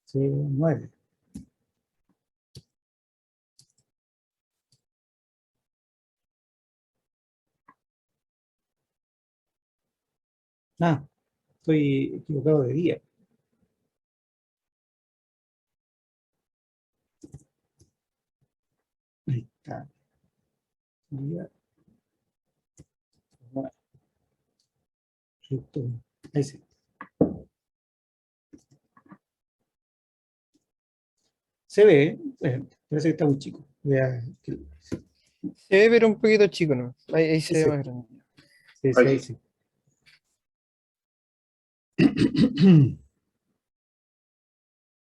C9. Ah, estoy equivocado de día. Ahí está. Día. Bueno, ahí sí. Se ve, parece que está muy chico. Vea, Se ve, pero un poquito chico, ¿no? Ahí se ve sí, más grande. sí, sí, ahí sí.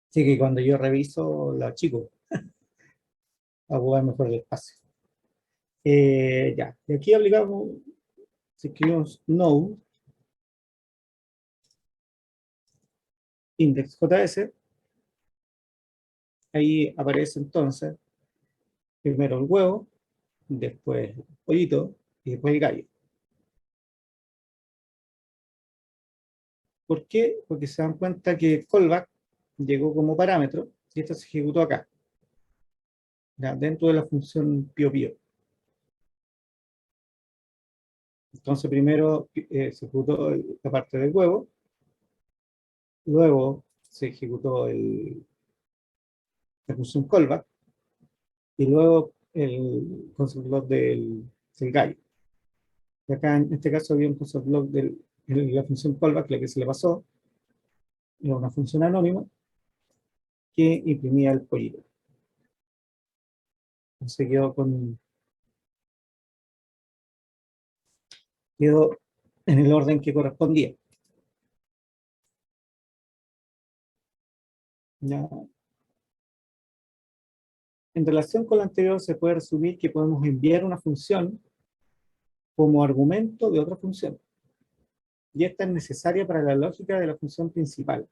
Sí, que cuando yo reviso, la chico, a ocupar mejor el espacio. Ya, y aquí aplicamos, si escribimos node, index.js, ahí aparece entonces primero el huevo, después el pollito y después el gallo. ¿Por qué? Porque se dan cuenta que callback llegó como parámetro y esto se ejecutó acá, ya, dentro de la función pio. Entonces primero se ejecutó la parte del huevo, luego se ejecutó la función callback y luego el console block del gallo. Y acá en este caso había un console block de la función callback, la que se le pasó, era una función anónima que imprimía el pollito. Entonces quedó en el orden que correspondía. ¿Ya? En relación con lo anterior se puede resumir que podemos enviar una función como argumento de otra función. Y esta es necesaria para la lógica de la función principal.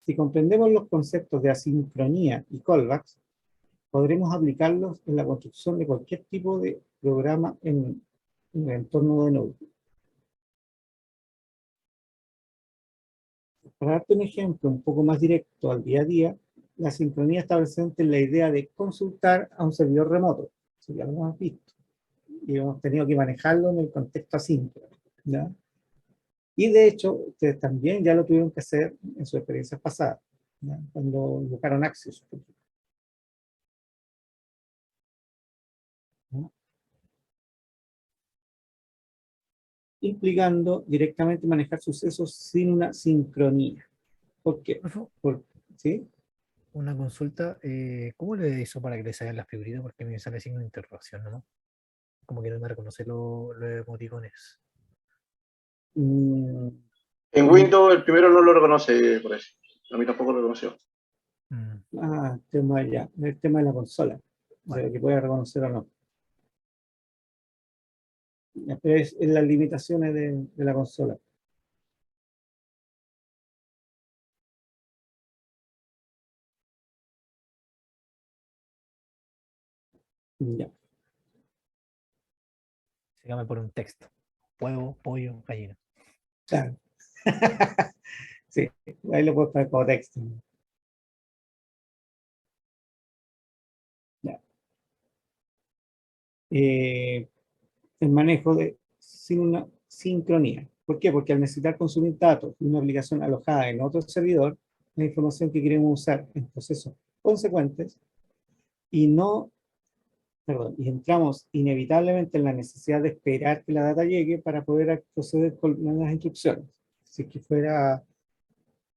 Si comprendemos los conceptos de asincronía y callbacks, podremos aplicarlos en la construcción de cualquier tipo de programa en el entorno de Node. Para darte un ejemplo un poco más directo al día a día, la sincronía está presente en la idea de consultar a un servidor remoto. Eso ya lo hemos visto. Y hemos tenido que manejarlo en el contexto asíncrono, ¿ya? Y de hecho, ustedes también ya lo tuvieron que hacer en sus experiencias pasadas, ¿ya? Cuando buscaron Axios, ¿no? Implicando directamente manejar sucesos sin una sincronía. ¿Por qué? Profe, ¿Sí? una consulta, ¿cómo le hizo para que le salgan las figuritas? Porque me sale signo de interrogación, ¿no? Como que no me reconoce los emoticones. Mm, En Windows el primero no lo reconoce, por eso. A mí tampoco lo reconoció. el tema de la consola, Vale. de que puede reconocer o no. Es las limitaciones de la consola. Ya, Sígame por un texto. Huevo, pollo, gallina. claro. Sí, ahí lo puedes poner como texto. Ya. El manejo sin una sincronía. ¿Por qué? Porque al necesitar consumir datos de una aplicación alojada en otro servidor, la información que queremos usar en procesos consecuentes y no, perdón, y entramos inevitablemente en la necesidad de esperar que la data llegue para poder proceder con las instrucciones. Si es que fuera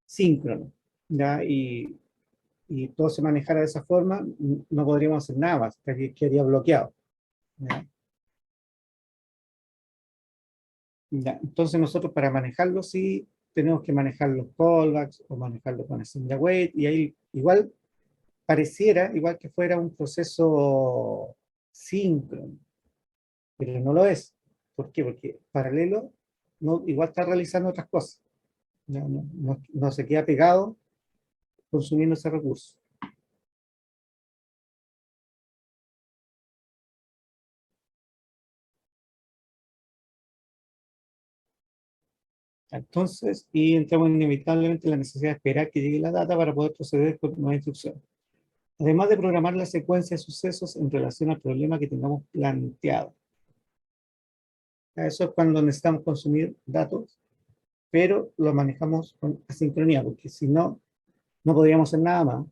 síncrono, ¿ya? Y todo se manejara de esa forma, no podríamos hacer nada más, quedaría bloqueado, ¿ya? Ya, entonces nosotros para manejarlo sí tenemos que manejar los callbacks o manejarlo con assembly await y ahí igual pareciera igual que fuera un proceso síncrono, pero no lo es. ¿Por qué? Porque paralelo no, igual está realizando otras cosas. No se queda pegado consumiendo ese recurso. Entonces, y entramos inevitablemente en la necesidad de esperar que llegue la data para poder proceder con nuevas instrucciones. Además de programar la secuencia de sucesos en relación al problema que tengamos planteado. Eso es cuando necesitamos consumir datos, pero los manejamos con asincronía, porque si no, no podríamos hacer nada más.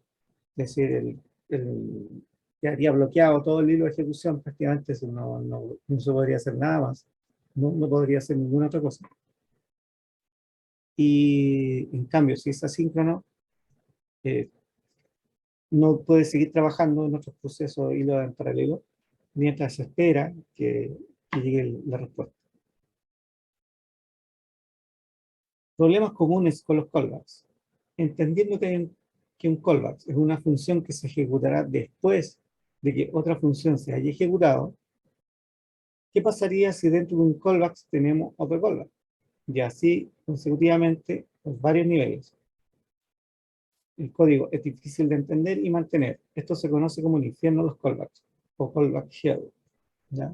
Es decir, quedaría bloqueado todo el hilo de ejecución, prácticamente no se podría hacer nada más. No podría hacer ninguna otra cosa. Y en cambio, si es asíncrono, no puede seguir trabajando en otros procesos de hilo en paralelo mientras se espera que llegue la respuesta. Problemas comunes con los callbacks. Entendiendo que un callback es una función que se ejecutará después de que otra función se haya ejecutado, ¿qué pasaría si dentro de un callback tenemos otro callback? Y así consecutivamente en varios niveles. El código es difícil de entender y mantener. Esto se conoce como el infierno de los callbacks o callback hell, ¿ya?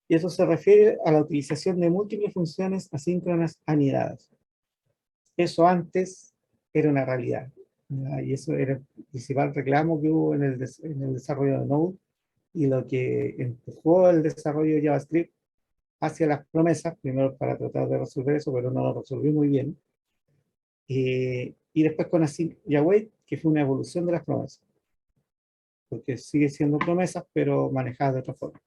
Y eso se refiere a la utilización de múltiples funciones asíncronas anidadas. Eso antes era una realidad, ¿ya? Y eso era el principal reclamo que hubo en el desarrollo de Node y lo que empujó el desarrollo de JavaScript hacia las promesas, primero para tratar de resolver eso, pero no lo resolvió muy bien. Y después con Async y Await, que fue una evolución de las promesas, porque sigue siendo promesas, pero manejadas de otra forma.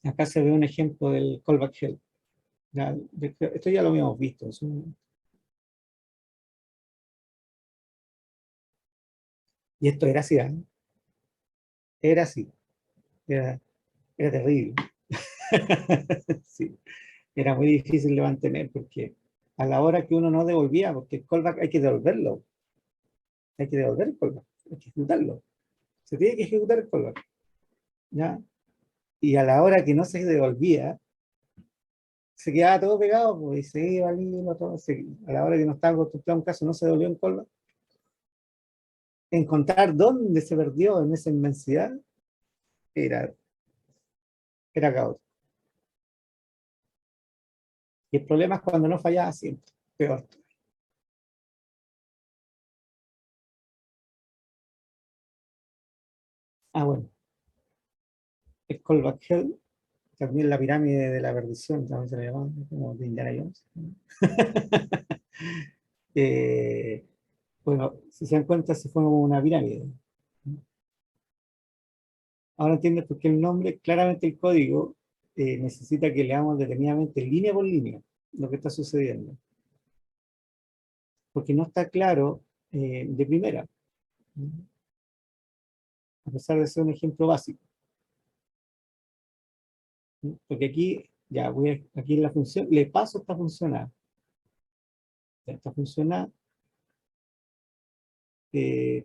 Acá se ve un ejemplo del callback hell. Esto ya lo habíamos visto en su momento. Y esto era así, ¿eh? Era así. Era terrible. Sí. Era muy difícil de mantener porque a la hora que uno no devolvía, porque el callback hay que devolverlo. Hay que devolver el callback. Hay que ejecutarlo. Se tiene que ejecutar el callback, ¿ya? Y a la hora que no se devolvía, se quedaba todo pegado, pues, y se iba al hilo, todo. A la hora que no estaba contemplado un caso, no se devolvió un callback. Encontrar dónde se perdió en esa inmensidad era caótico. Y el problema es cuando no fallaba siempre, peor. Bueno, el callback hell, también la pirámide de la perdición, también se le llama, como de Indiana Jones. Bueno, si se dan cuenta, se fue como una pirámide. Ahora entiendes por qué el nombre, claramente el código necesita que leamos detenidamente, línea por línea, lo que está sucediendo. Porque no está claro de primera, a pesar de ser un ejemplo básico. Porque aquí, ya aquí en la función, le paso esta función A. Esta función A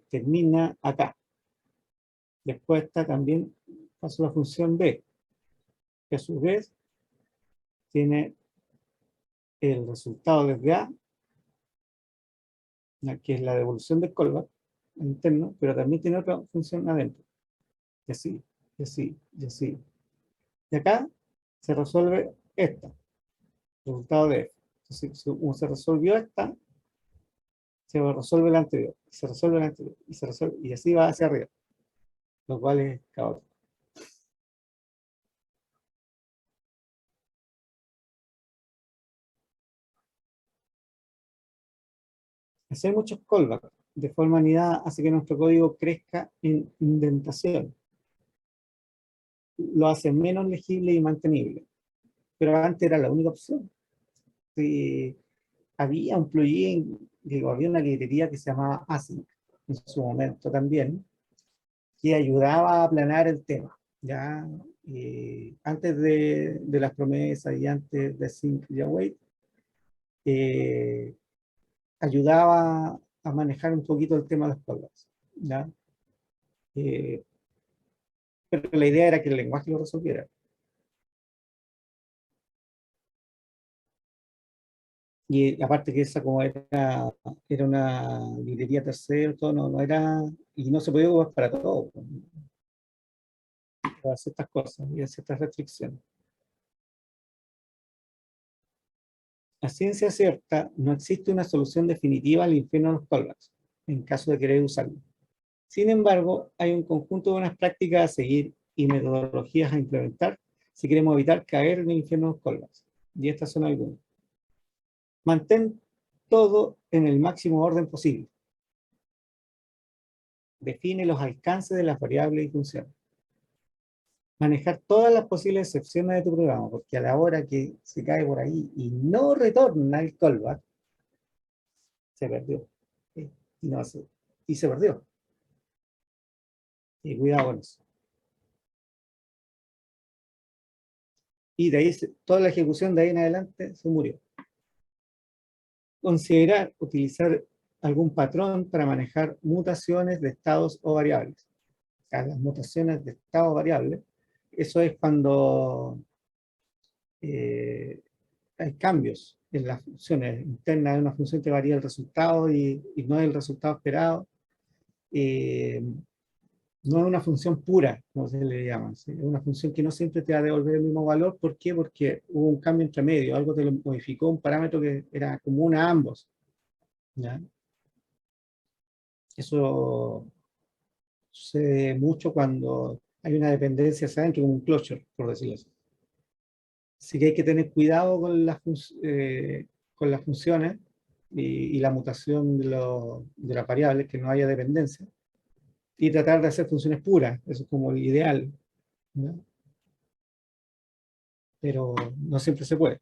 termina acá. Después está también, paso la función B, que a su vez tiene el resultado desde A, que es la devolución del callback interno, pero también tiene otra función adentro. Y así, y así, y así. Y acá se resuelve esta, resultado de F. Entonces, como se resolvió esta, se resuelve la anterior, se resuelve la anterior, y se resuelve, y así va hacia arriba, lo cual es caótico. Hacer muchos callbacks de forma anidada hace que nuestro código crezca en indentación. Lo hace menos legible y mantenible. Pero antes era la única opción. Si había un plugin, digo, había una librería que se llamaba Async en su momento también, que ayudaba a aplanar el tema. ¿Ya? Antes de las promesas y antes de Sync y Await, ayudaba a manejar un poquito el tema de los callbacks, ¿ya? Pero la idea era que el lenguaje lo resolviera. Y aparte que esa como era una librería tercera, todo no era, y no se podía ocupar para todo, para ciertas cosas, y ciertas restricciones. A ciencia cierta, no existe una solución definitiva al infierno de los callbacks, en caso de querer usarlo. Sin embargo, hay un conjunto de buenas prácticas a seguir y metodologías a implementar si queremos evitar caer en el infierno de los callbacks. Y estas son algunas. Mantén todo en el máximo orden posible. Define los alcances de las variables y funciones. Manejar todas las posibles excepciones de tu programa, porque a la hora que se cae por ahí y no retorna el callback, se perdió. ¿Sí? Y se perdió. Y cuidado con eso. Y de ahí, toda la ejecución de ahí en adelante se murió. Considerar utilizar algún patrón para manejar mutaciones de estados o variables. O sea, las mutaciones de estado o variables, eso es cuando hay cambios en las funciones internas de una función que varía el resultado y no es el resultado esperado. No es una función pura, como se le llama, ¿sí? Es una función que no siempre te va a devolver el mismo valor. ¿Por qué? Porque hubo un cambio entre medio, algo te lo modificó, un parámetro que era común a ambos, ¿ya? Eso sucede mucho cuando hay una dependencia hacia adentro, como un closure, por decirlo así. Así que hay que tener cuidado con las funciones y la mutación de las variables, que no haya dependencia, y tratar de hacer funciones puras. Eso es como el ideal, ¿no? Pero no siempre se puede.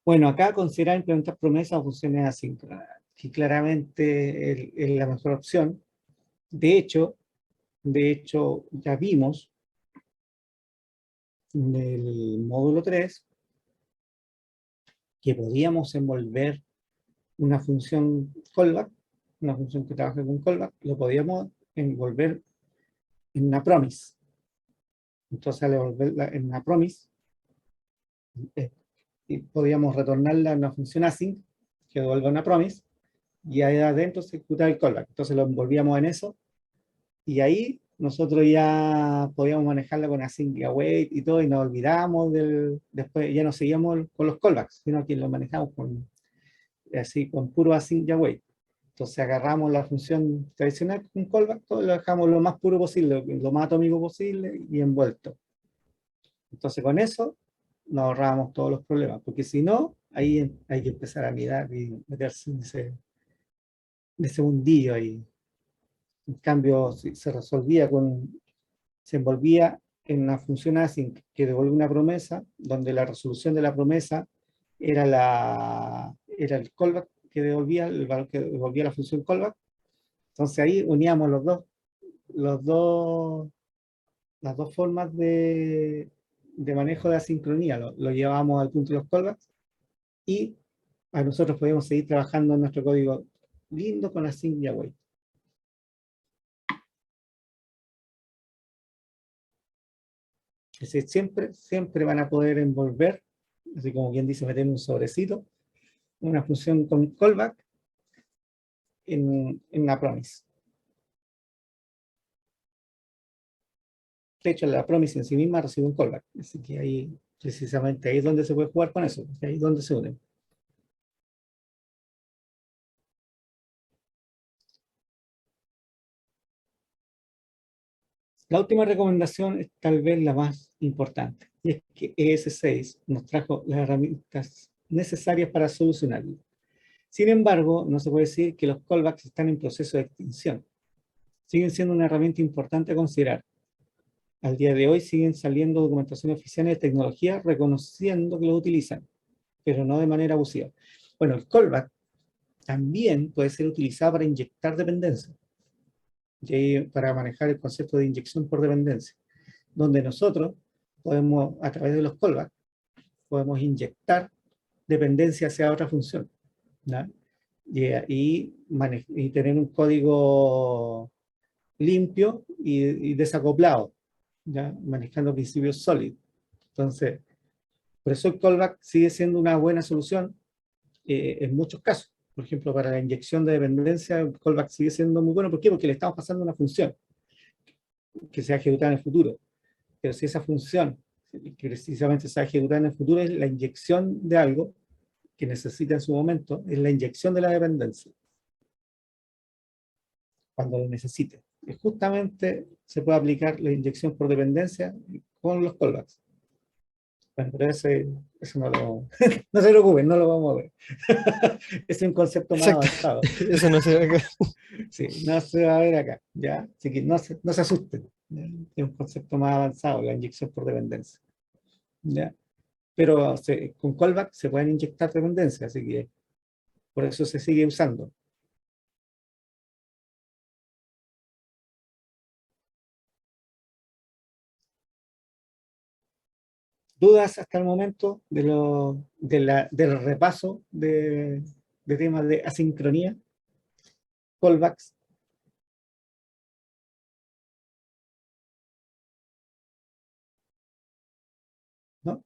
Bueno, acá considerar implementar promesas o funciones asíncronas, que claramente es la mejor opción. De hecho, ya vimos en el módulo 3 que podíamos envolver una función callback, una función que trabaja con callback, lo podíamos envolver en una promise. Entonces, al envolverla en una promise, y podíamos retornarla a una función async que devuelva una promise, y ahí adentro se ejecutaba el callback. Entonces lo envolvíamos en eso, y ahí nosotros ya podíamos manejarla con async y await y todo, y nos olvidamos después ya no seguíamos con los callbacks, sino que lo manejamos con puro async y await. Entonces agarramos la función tradicional con callback, todo lo dejamos lo más puro posible, lo más atómico posible y envuelto. Entonces con eso nos ahorramos todos los problemas, porque si no, ahí hay que empezar a mirar y meterse en ese mundillo ahí. En cambio, si se resolvía se envolvía en una función async que devuelve una promesa, donde la resolución de la promesa era el callback que devolvía, el valor que devolvía la función callback. Entonces ahí uníamos las dos formas de manejo de asincronía, lo llevábamos al punto de los callbacks, y a nosotros podíamos seguir trabajando en nuestro código lindo con async y await. Es decir, siempre van a poder envolver, así como quien dice, meter un sobrecito, una función con callback en una promise. De hecho, la promise en sí misma recibe un callback. Así que ahí, precisamente, ahí es donde se puede jugar con eso. Ahí es donde se unen. La última recomendación es tal vez la más importante, y es que ES6 nos trajo las herramientas necesarias para solucionarlo. Sin embargo, no se puede decir que los callbacks están en proceso de extinción. Siguen siendo una herramienta importante a considerar. Al día de hoy siguen saliendo documentaciones oficiales de tecnología reconociendo que lo utilizan, pero no de manera abusiva. Bueno, el callback también puede ser utilizado para inyectar dependencia, y para manejar el concepto de inyección por dependencia, donde nosotros podemos, a través de los callbacks, podemos inyectar dependencia hacia otra función, ¿no? Y tener un código limpio y desacoplado, ¿ya? Manejando principios sólidos. Entonces, por eso el callback sigue siendo una buena solución en muchos casos. Por ejemplo, para la inyección de dependencia, el callback sigue siendo muy bueno. ¿Por qué? Porque le estamos pasando una función que se va a ejecutar en el futuro. Pero si esa función que precisamente se va a ejecutar en el futuro, es la inyección de algo que necesita en su momento, es la inyección de la dependencia, cuando lo necesite. Y justamente se puede aplicar la inyección por dependencia con los callbacks. Bueno, pero eso no lo... no se preocupen, no lo vamos a ver. Es un concepto más Exacto. avanzado. Eso no se ve acá. Sí, no se va a ver acá, ¿ya? Así que no se asusten. ¿Ya? Es un concepto más avanzado, la inyección por dependencia. ¿Ya? Pero con callback se pueden inyectar dependencias, así que por eso se sigue usando. ¿Dudas hasta el momento del repaso de temas de asincronía? Callbacks. ¿No?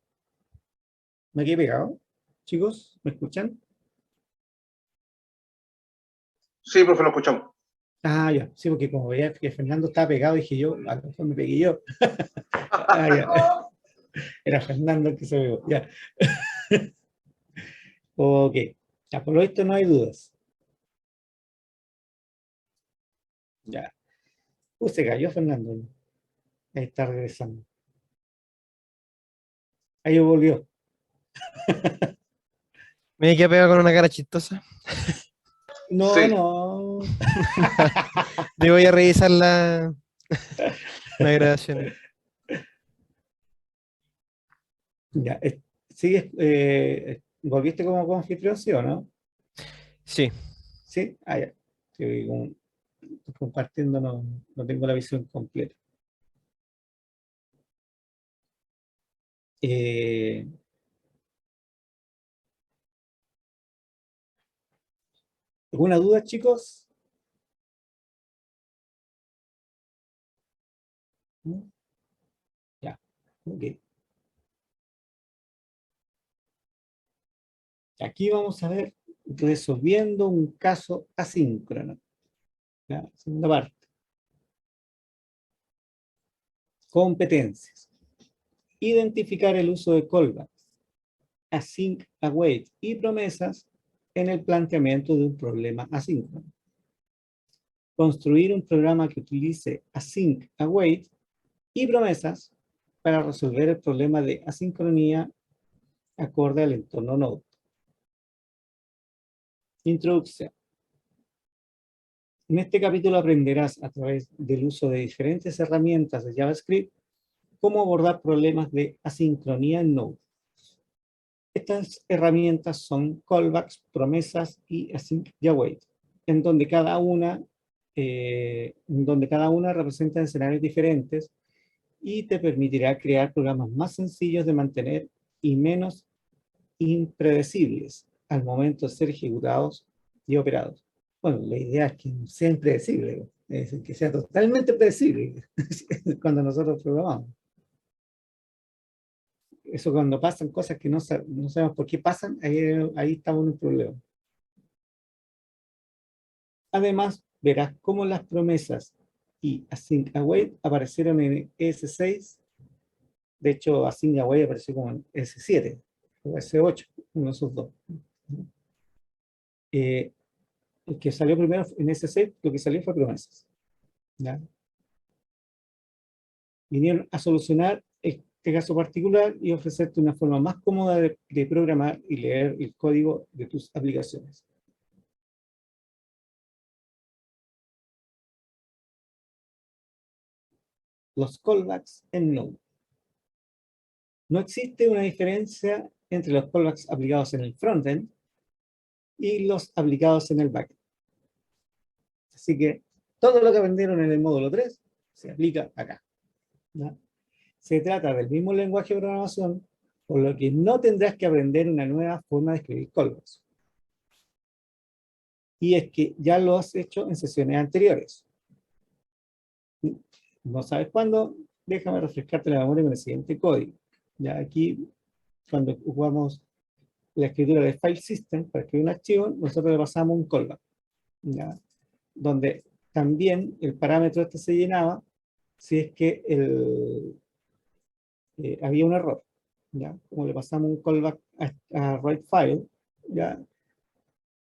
¿Me quedé pegado? Chicos, ¿me escuchan? Sí, profe, lo escuchamos. Ah, ya, sí, porque como veía que Fernando estaba pegado, dije yo, a lo mejor me pegué yo. Ah, ya. Era Fernando el que se pegó, ya. Ok, ya, por lo visto no hay dudas. Ya. Se cayó Fernando. Ahí está regresando. Ahí volvió. Me quedé pegado con una cara chistosa. No, Sí. no. Yo voy a revisar la grabación. Ya, ¿sigues, volviste como anfitrión, sí o no? Sí. Sí, ah, ya. Sí, compartiendo no tengo la visión completa. Eh, ¿Alguna duda, chicos? ¿No? Ya, ok. Aquí vamos a ver resolviendo un caso asíncrono. ¿Ya? Segunda parte. Competencias. Identificar el uso de callbacks, async, await y promesas en el planteamiento de un problema asíncrono. Construir un programa que utilice async, await y promesas para resolver el problema de asincronía acorde al entorno Node. Introducción. En este capítulo aprenderás a través del uso de diferentes herramientas de JavaScript cómo abordar problemas de asincronía en Node. Estas herramientas son callbacks, promesas y async y await, en donde cada una representa escenarios diferentes y te permitirá crear programas más sencillos de mantener y menos impredecibles al momento de ser ejecutados y operados. Bueno, la idea es que no sea impredecible, es decir, que sea totalmente predecible cuando nosotros programamos. Eso cuando pasan cosas que no sabemos por qué pasan, ahí estamos en un problema. Además, verás cómo las promesas y async await aparecieron en ES6. De hecho, async await apareció como en ES7 o ES8, uno de esos dos. El que salió primero en ES6, lo que salió fue promesas. ¿Ya? Vinieron a solucionar este caso particular y ofrecerte una forma más cómoda de programar y leer el código de tus aplicaciones. Los callbacks en Node. No existe una diferencia entre los callbacks aplicados en el frontend y los aplicados en el backend. Así que todo lo que aprendieron en el módulo 3 se aplica acá. ¿Ya? Se trata del mismo lenguaje de programación, por lo que no tendrás que aprender una nueva forma de escribir callbacks. Y es que ya lo has hecho en sesiones anteriores. ¿No sabes cuándo? Déjame refrescarte la memoria con el siguiente código. Ya aquí, cuando jugamos la escritura de file system para escribir un archivo, nosotros le pasamos un callback, ¿ya? Donde también el parámetro este se llenaba si es que había un error, ¿ya? Como le pasamos un callback a write file, ¿ya?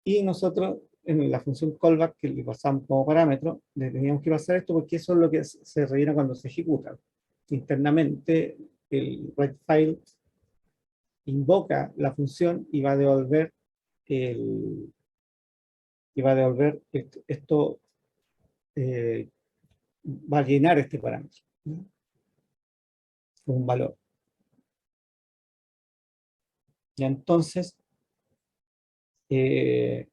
Y nosotros, en la función callback que le pasamos como parámetro, le teníamos que pasar esto porque eso es lo que se rellena cuando se ejecuta. Internamente, el write file invoca la función y va a devolver esto, va a llenar este parámetro, ¿no? Con un valor. Y entonces, si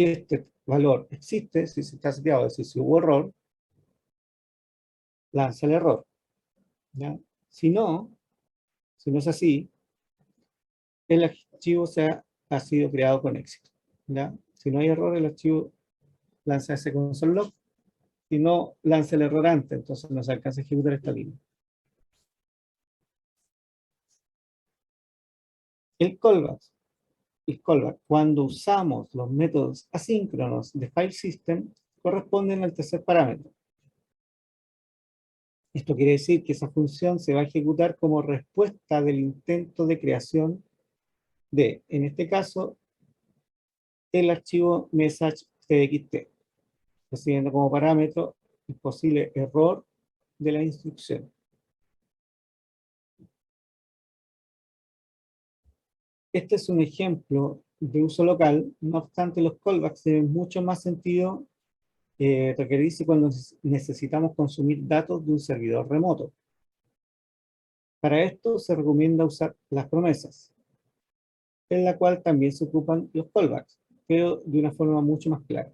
este valor existe, si se está seteado, es decir, si hubo error, lanza el error, ¿ya? Si no es así, el archivo ha sido creado con éxito, ¿ya? Si no hay error, el archivo lanza ese console log. Si no, lanza el error antes, entonces no se alcanza a ejecutar esta línea. El callback, cuando usamos los métodos asíncronos de file system, corresponden al tercer parámetro. Esto quiere decir que esa función se va a ejecutar como respuesta del intento de creación de, en este caso, el archivo message.txt, recibiendo como parámetro el posible error de la instrucción. Este es un ejemplo de uso local, no obstante los callbacks tienen mucho más sentido requerirse cuando necesitamos consumir datos de un servidor remoto. Para esto se recomienda usar las promesas, en la cual también se ocupan los callbacks, pero de una forma mucho más clara.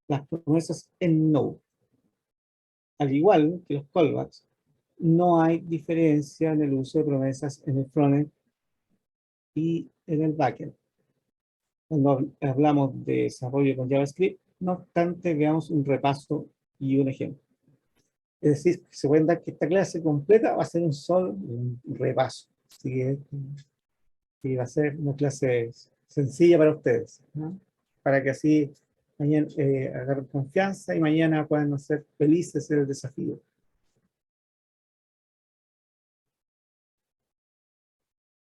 Las promesas en Node, al igual que los callbacks, no hay diferencia en el uso de promesas en el frontend y en el backend. Cuando hablamos de desarrollo con JavaScript, no obstante, veamos un repaso y un ejemplo. Es decir, se pueden dar que esta clase completa va a ser un repaso. Así que va a ser una clase sencilla para ustedes, ¿no? Para que así mañana agarren confianza y mañana puedan ser felices en el desafío.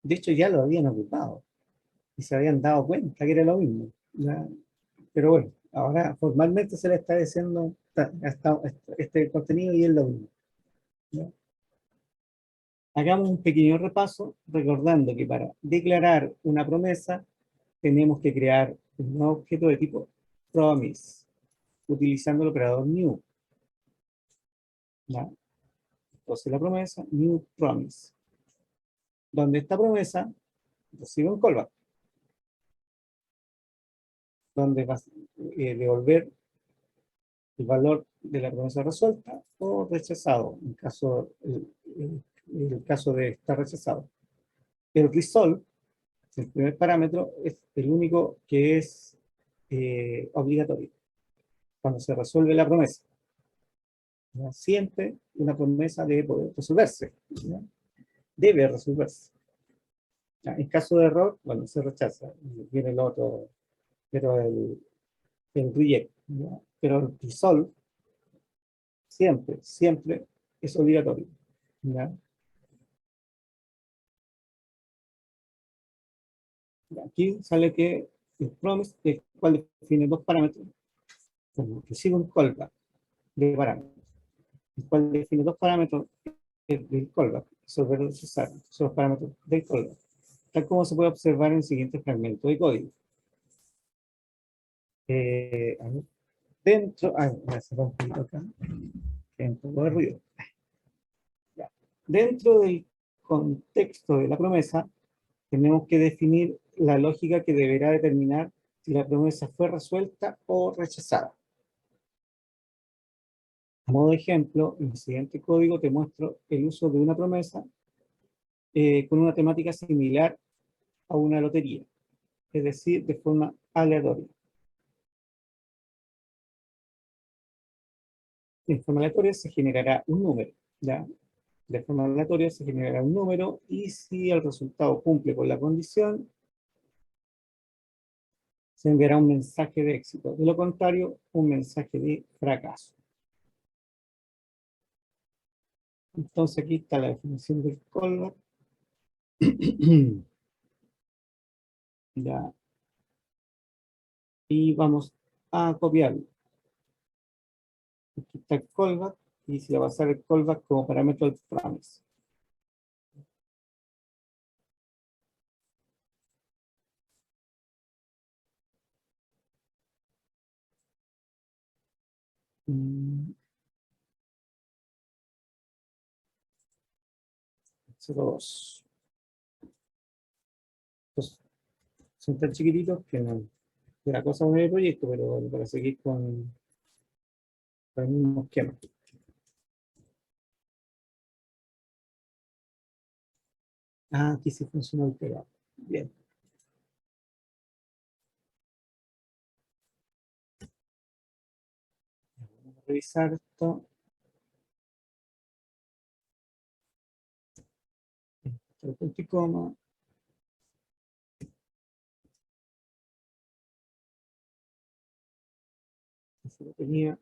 De hecho, ya lo habían ocupado y se habían dado cuenta que era lo mismo, ¿ya? Pero bueno, ahora formalmente se le está diciendo este contenido y es lo mismo, ¿ya? Hagamos un pequeño repaso recordando que para declarar una promesa tenemos que crear un nuevo objeto de tipo promise utilizando el operador new, ¿ya? Entonces la promesa new promise, donde esta promesa recibe un callback, donde va a devolver el valor de la promesa resuelta o rechazado, en el caso de estar rechazado. El resolve, el primer parámetro, es el único que es obligatorio cuando se resuelve la promesa, ¿ya? Siempre una promesa debe poder resolverse, ¿ya? Debe resolverse, ¿ya? En caso de error, bueno, se rechaza, viene el otro, pero el reject, ¿ya? Pero el resolve siempre es obligatorio, ¿ya? Aquí sale que el promise, el cual define dos parámetros, recibe un callback de parámetros, el cual define dos parámetros del callback, resolver o rechazar, son los parámetros del callback, tal como se puede observar en el siguiente fragmento de código. A ver, voy a cerrar un poquito acá, que hay un poco de ruido. Ya. Dentro del contexto de la promesa, tenemos que definir la lógica que deberá determinar si la promesa fue resuelta o rechazada. A modo de ejemplo, en el siguiente código te muestro el uso de una promesa con una temática similar a una lotería, es decir, de forma aleatoria. De forma aleatoria se generará un número, ¿ya? De forma aleatoria se generará un número y si el resultado cumple con la condición, se enviará un mensaje de éxito. De lo contrario, un mensaje de fracaso. Entonces aquí está la definición del callback. Ya. Y vamos a copiarlo. Aquí está el callback y se le va a pasar el callback como parámetro del promise. Mm, 02. Entonces, son tan chiquititos que no que la cosa no es el proyecto, pero para seguir con el mismo esquema. Ah, aquí sí funciona el pegado. Bien. Vamos a revisar esto. El punto y coma. Eso lo tenía.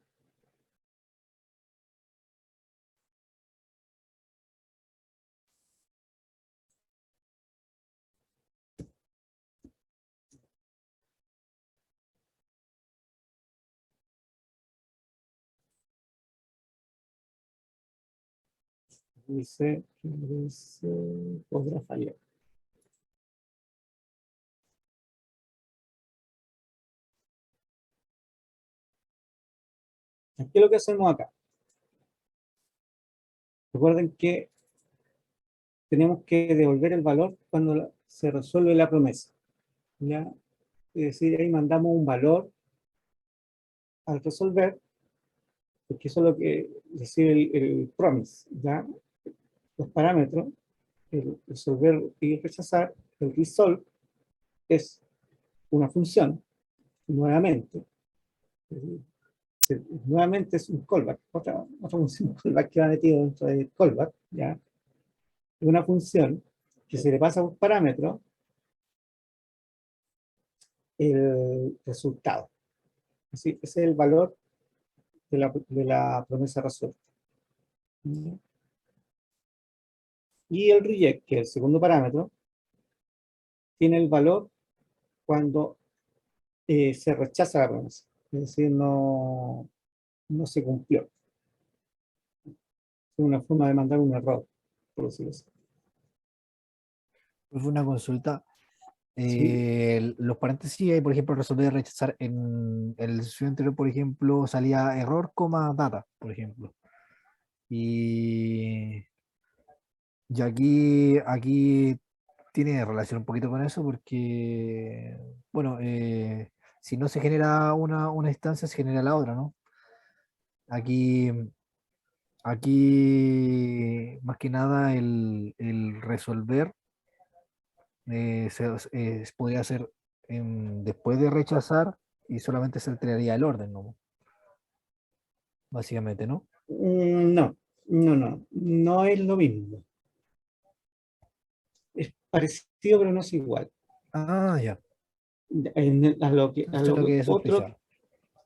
Dice, podrá fallar. ¿Qué es lo que hacemos acá? Recuerden que tenemos que devolver el valor cuando se resuelve la promesa. ¿Ya? Es decir, ahí mandamos un valor al resolver, porque eso es lo que recibe el promise. ¿Ya? Los parámetros, el resolver y rechazar, el resolve, es una función, nuevamente. Nuevamente es un callback, otra función callback que va metido dentro del callback. ¿Ya? Una función que se le pasa a un parámetro el resultado. Así, ese es el valor de la promesa resuelta. Y el reject, que es el segundo parámetro, tiene el valor cuando se rechaza la promesa. Es decir, no se cumplió. Es una forma de mandar un error, por decirlo así. Fue una consulta. Sí. Los paréntesis, por ejemplo, resolver rechazar en el sesión anterior, por ejemplo, salía error, coma, data, por ejemplo. Y aquí tiene relación un poquito con eso porque, bueno, si no se genera una instancia, se genera la otra, ¿no? Aquí, aquí más que nada el resolver podría ser después de rechazar y solamente se alteraría el orden, ¿no? Básicamente, ¿no? No es lo mismo. Es parecido, pero no es igual. Ah, ya. A lo que, Eso es lo que otro, sospechaba.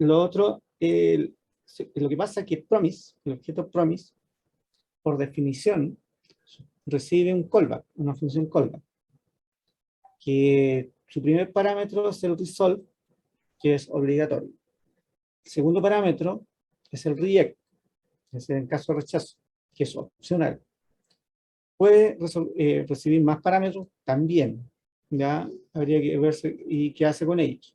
lo otro, lo que pasa es que promise, el objeto promise, por definición, recibe un callback, una función callback, que su primer parámetro es el resolve, que es obligatorio. El segundo parámetro es el reject, es en caso de rechazo, que es opcional. Puede recibir más parámetros también, ¿ya? Habría que verse y qué hace con ellos.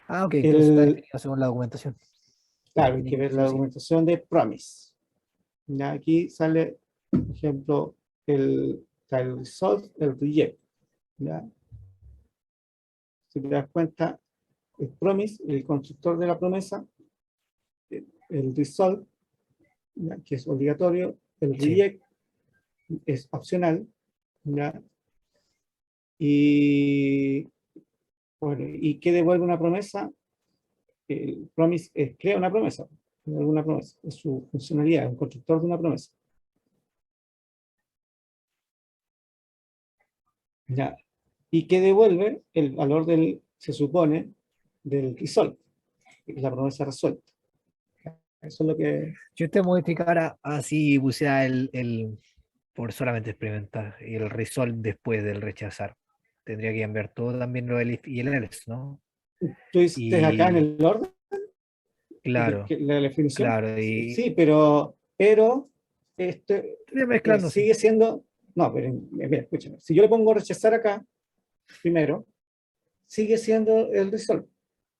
Ah, ok, entonces está El, definido según la documentación. claro, hay que ver Sí, la sí. documentación de promise. ¿Ya? Aquí sale, por ejemplo, el resolve, el reject. ¿Ya? Si te das cuenta, el promise, el constructor de la promesa, el resolve, ¿ya? Que es obligatorio, el Sí. reject es opcional, ¿ya? Y, bueno, ¿y qué devuelve una promesa? El promise crea una promesa, alguna promesa, es su funcionalidad, es un constructor de una promesa. ¿Ya? Y que devuelve el valor del se supone, del resolve, la promesa resuelta. Eso es lo que... Si usted modificara así, pusiera por solamente experimentar, y el resolve después del rechazar, tendría que cambiar todo también lo del if y el else, ¿no? Tú dices acá en Y el orden, claro, la definición. claro, y Sí, pero este, estoy mezclando, sí. sigue siendo... No, pero mira, escúchame. Si yo le pongo rechazar acá, primero, sigue siendo el resolve,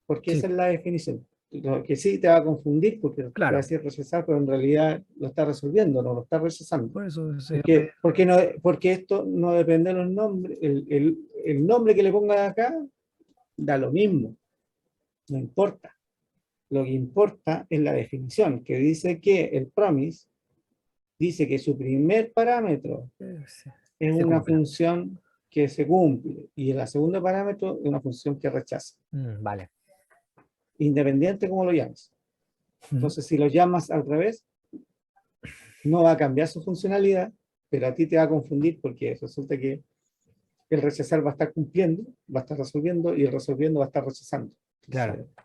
porque Sí, esa es la definición. Lo que sí te va a confundir, porque te va a claro, decir rechazar, pero en realidad lo está resolviendo, no lo está rechazando. por eso Porque esto no depende de los nombres, el nombre que le ponga acá da lo mismo, no importa. Lo que importa es la definición, que dice que el promise dice que su primer parámetro es se una cumpla. función que se cumple y el segundo parámetro es una función que rechaza, Vale. independiente como lo llames. Ujú. Entonces, si lo llamas al revés, no va a cambiar su funcionalidad, pero a ti te va a confundir porque resulta que el rechazar va a estar cumpliendo, va a estar resolviendo y el resolviendo va a estar rechazando. Claro. Entonces,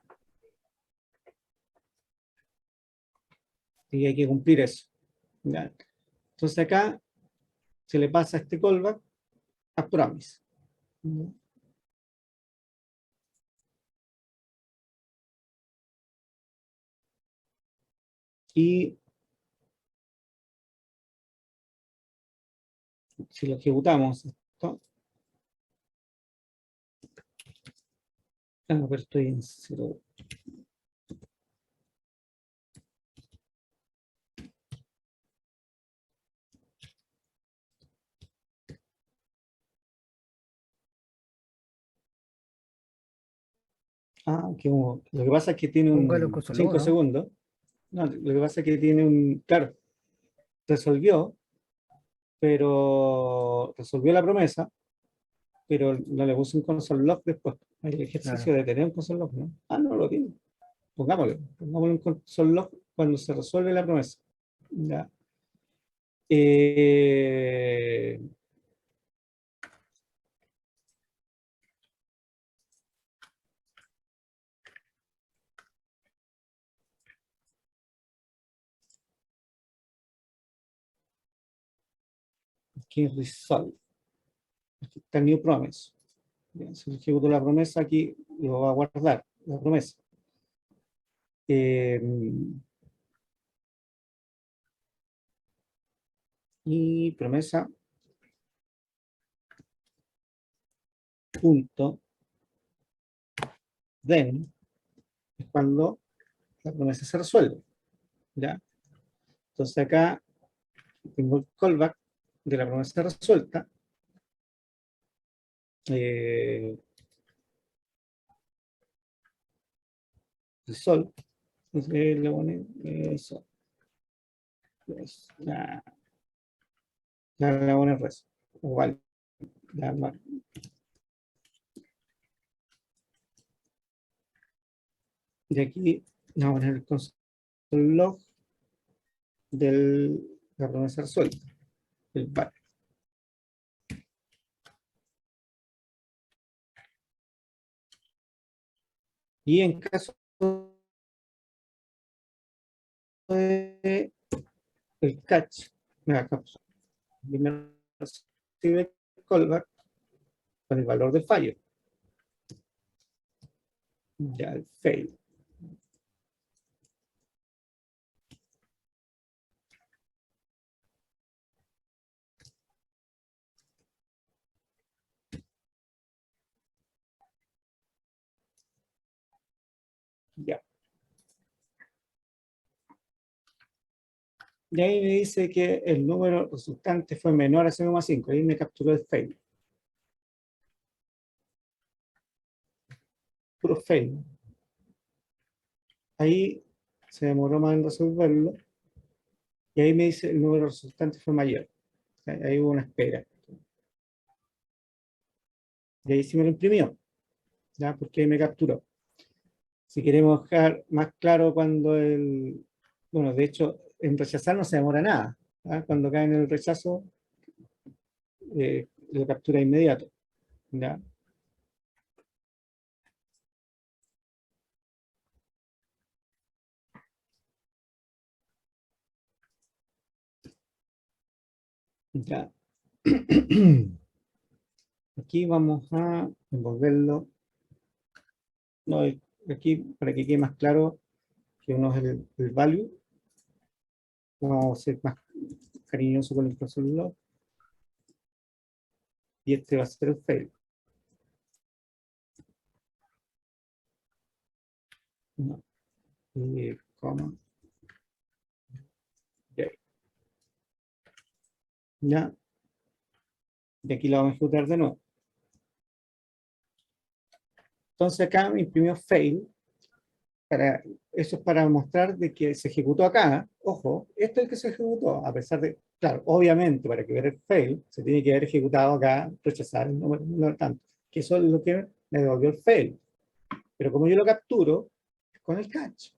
y hay que cumplir eso. ¿Ya? Entonces acá se le pasa este callback a promise. ¿Ya? Y si lo ejecutamos, esto, pero estoy en 0. Lo que pasa es que tiene Póngalo en un console log, 5 ¿no? segundos. No, lo que pasa es que tiene claro, resolvió, pero resolvió la promesa, pero no le puse un console log después. El ejercicio Claro. de tener un console log, ¿no? No lo tiene. Pongámosle un console log cuando se resuelve la promesa. ¿Ya? Eh, que resolve. Aquí está new promise. Bien, si ejecuto la promesa, aquí lo va a guardar, la promesa. Eh, y promesa punto then es cuando la promesa se resuelve. ¿Ya? Entonces acá tengo el callback de la promesa resuelta. Resolve. Entonces le pone eso. Ya, ya le pone res. Igual. Ya, y aquí le vamos a poner el console log de la promesa resuelta. El var. Y en caso de el catch, acá, primero recibe callback con el valor del fallo. Ya el fail. Ya. Y ahí me dice que el número resultante fue menor a 0,5. Ahí me capturó el fail. Puro fail. Ahí se demoró más en resolverlo. Y ahí me dice el número resultante fue mayor. Ahí hubo una espera. Y ahí sí me lo imprimió. ¿Ya? Porque ahí me capturó. Si queremos dejar más claro cuando bueno, de hecho, en rechazar no se demora nada. ¿Ya? Cuando cae en el rechazo, lo captura inmediato. ¿Ya? Ya. Aquí vamos a envolverlo. No, aquí, para que quede más claro, que uno es el value. Vamos a ser más cariñoso con el profesor log. Y este va a ser el fail. No. Y, coma. Ya. Ya. Y aquí lo vamos a ejecutar de nuevo. Entonces acá me imprimió fail. Eso es para mostrar de que se ejecutó acá. Ojo, esto es el que se ejecutó, a pesar de, claro, obviamente para que ver el fail, se tiene que haber ejecutado acá, rechazar, no tanto, que eso es lo que me devolvió el fail. Pero como yo lo capturo, es con el catch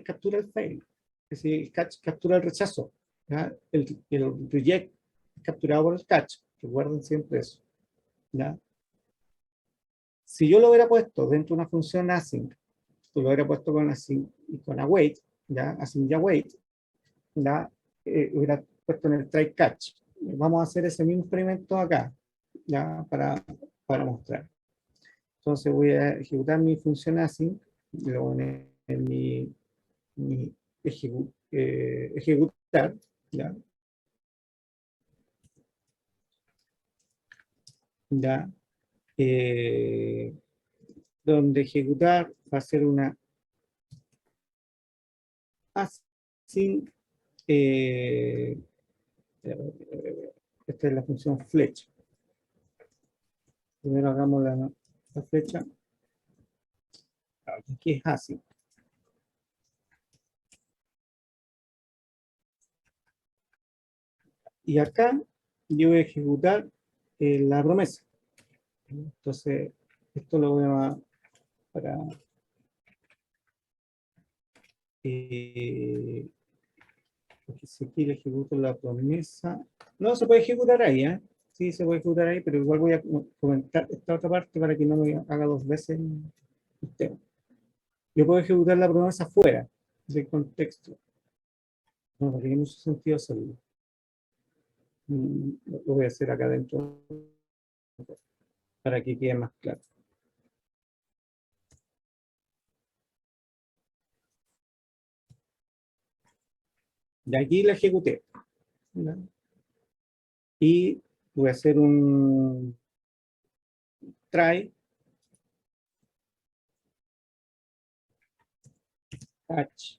captura el fail, es decir, el catch captura el rechazo, ¿ya? El reject es capturado por el catch, recuerden siempre eso, ¿ya? Si yo lo hubiera puesto dentro de una función async, lo hubiera puesto con async y con await, ¿ya? Async y await, ¿ya? Hubiera puesto en el try catch. Vamos a hacer ese mismo experimento acá, ¿ya? Para mostrar. Entonces voy a ejecutar mi función async, y lo voy a poner en mi ejecutar, ¿ya? ¿Ya? Donde ejecutar va a ser una async, esta es la función flecha. Primero hagamos la flecha. Aquí es async. Y acá yo voy a ejecutar la promesa. Entonces, esto lo voy a para porque si aquí le ejecuto la promesa. No se puede ejecutar ahí, ¿eh? Sí, se puede ejecutar ahí, pero igual voy a comentar esta otra parte para que no me haga dos veces el tema. Yo puedo ejecutar la promesa fuera del contexto. No, porque tiene mucho sentido hacerlo. Lo voy a hacer acá adentro para que quede más claro. De aquí la ejecuté, ¿no? Y voy a hacer un try catch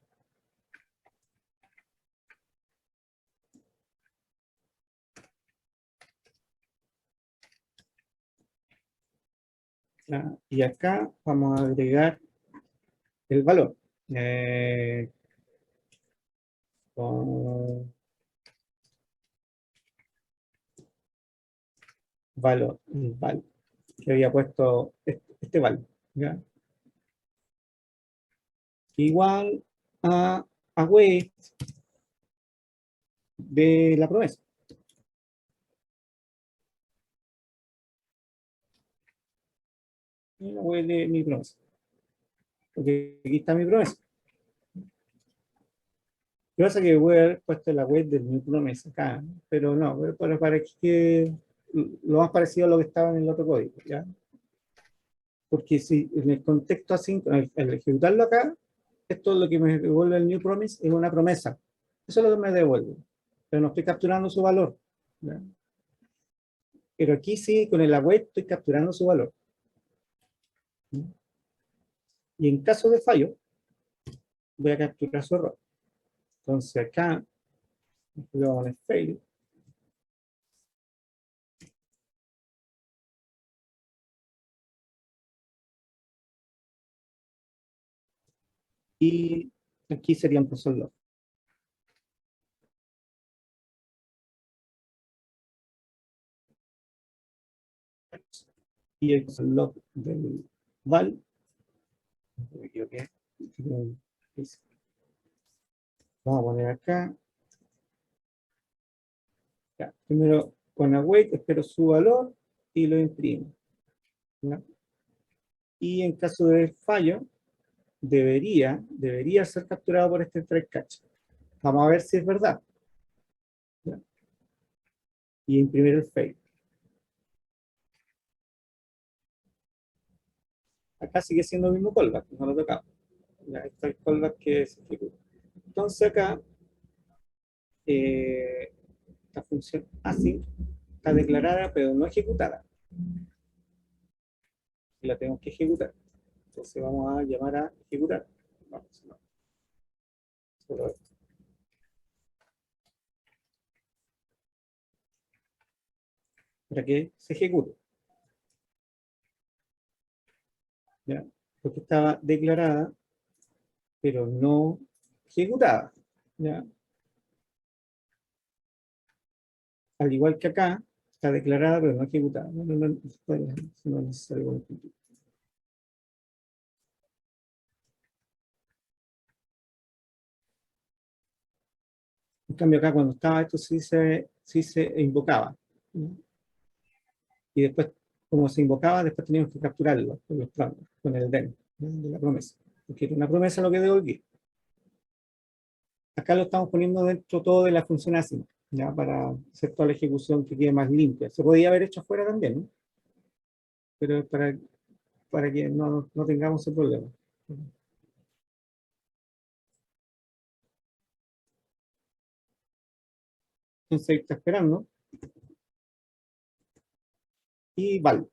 ¿ya? Y acá vamos a agregar el valor. Con valor, el valor, que había puesto este valor, ¿ya? Igual a weight de la promesa. Y la weight de mi promesa. Porque aquí está mi promesa. Lo que pasa es que voy a haber puesto la weight de mi promesa acá, pero no, para que lo más parecido a lo que estaba en el otro código, ¿ya? Porque si en el contexto así, al ejecutarlo acá, esto es lo que me devuelve el new promise, es una promesa. Eso es lo que me devuelve. Pero no estoy capturando su valor, ¿ya? Pero aquí sí, con el await estoy capturando su valor. Y en caso de fallo, voy a capturar su error. Entonces acá, le vamos a poner fail. Y aquí sería un profesor log. Y el profesor log del val. Me equivoqué. Vamos a poner acá. Ya, primero con await espero su valor y lo imprimo, ¿ya? Y en caso de fallo, debería ser capturado por este try catch. Vamos a ver si es verdad, ¿ya? y imprimir el fail. Acá sigue siendo el mismo callback, no lo tocamos. Ya está el callback que se ejecuta. Entonces acá, esta función async está declarada pero no ejecutada. Y la tenemos que ejecutar. Entonces vamos a llamar a ejecutar. Vamos, no. Solo esto. Para que se ejecute. ¿Ya? Porque estaba declarada, pero no ejecutada. ¿Ya? Al igual que acá, está declarada, pero no ejecutada. No es necesario. En cambio acá, cuando estaba esto, sí se invocaba. ¿No? Y después, como se invocaba, después teníamos que capturarlo con el den, ¿no? De la promesa. Porque era una promesa lo que devolví. Acá lo estamos poniendo dentro todo de la función async, ¿ya? Para hacer toda la ejecución que quede más limpia. Se podía haber hecho afuera también, ¿no? Pero para que no tengamos ese problema. Entonces ahí está esperando. Y val.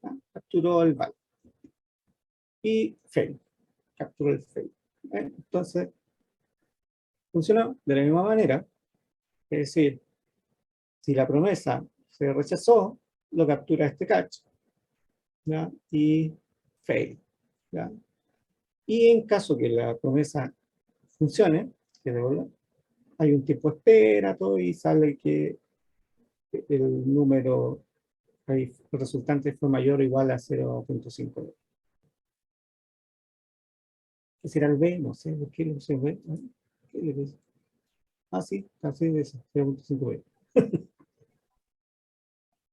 ¿Ya? Capturó el val. Y fail. Capturó el fail. Entonces, funcionó de la misma manera. Es decir, si la promesa se rechazó, lo captura este catch. ¿Ya? Y fail. ¿Ya? Y en caso que la promesa funcione, que devuelva, hay un tiempo de espera, todo, y sale que el número, el resultante fue mayor o igual a 0.5. ¿Qué será el B? No sé, ¿por qué le puse el B? ¿Qué le puse? Ah, sí, así de eso, 0.5B.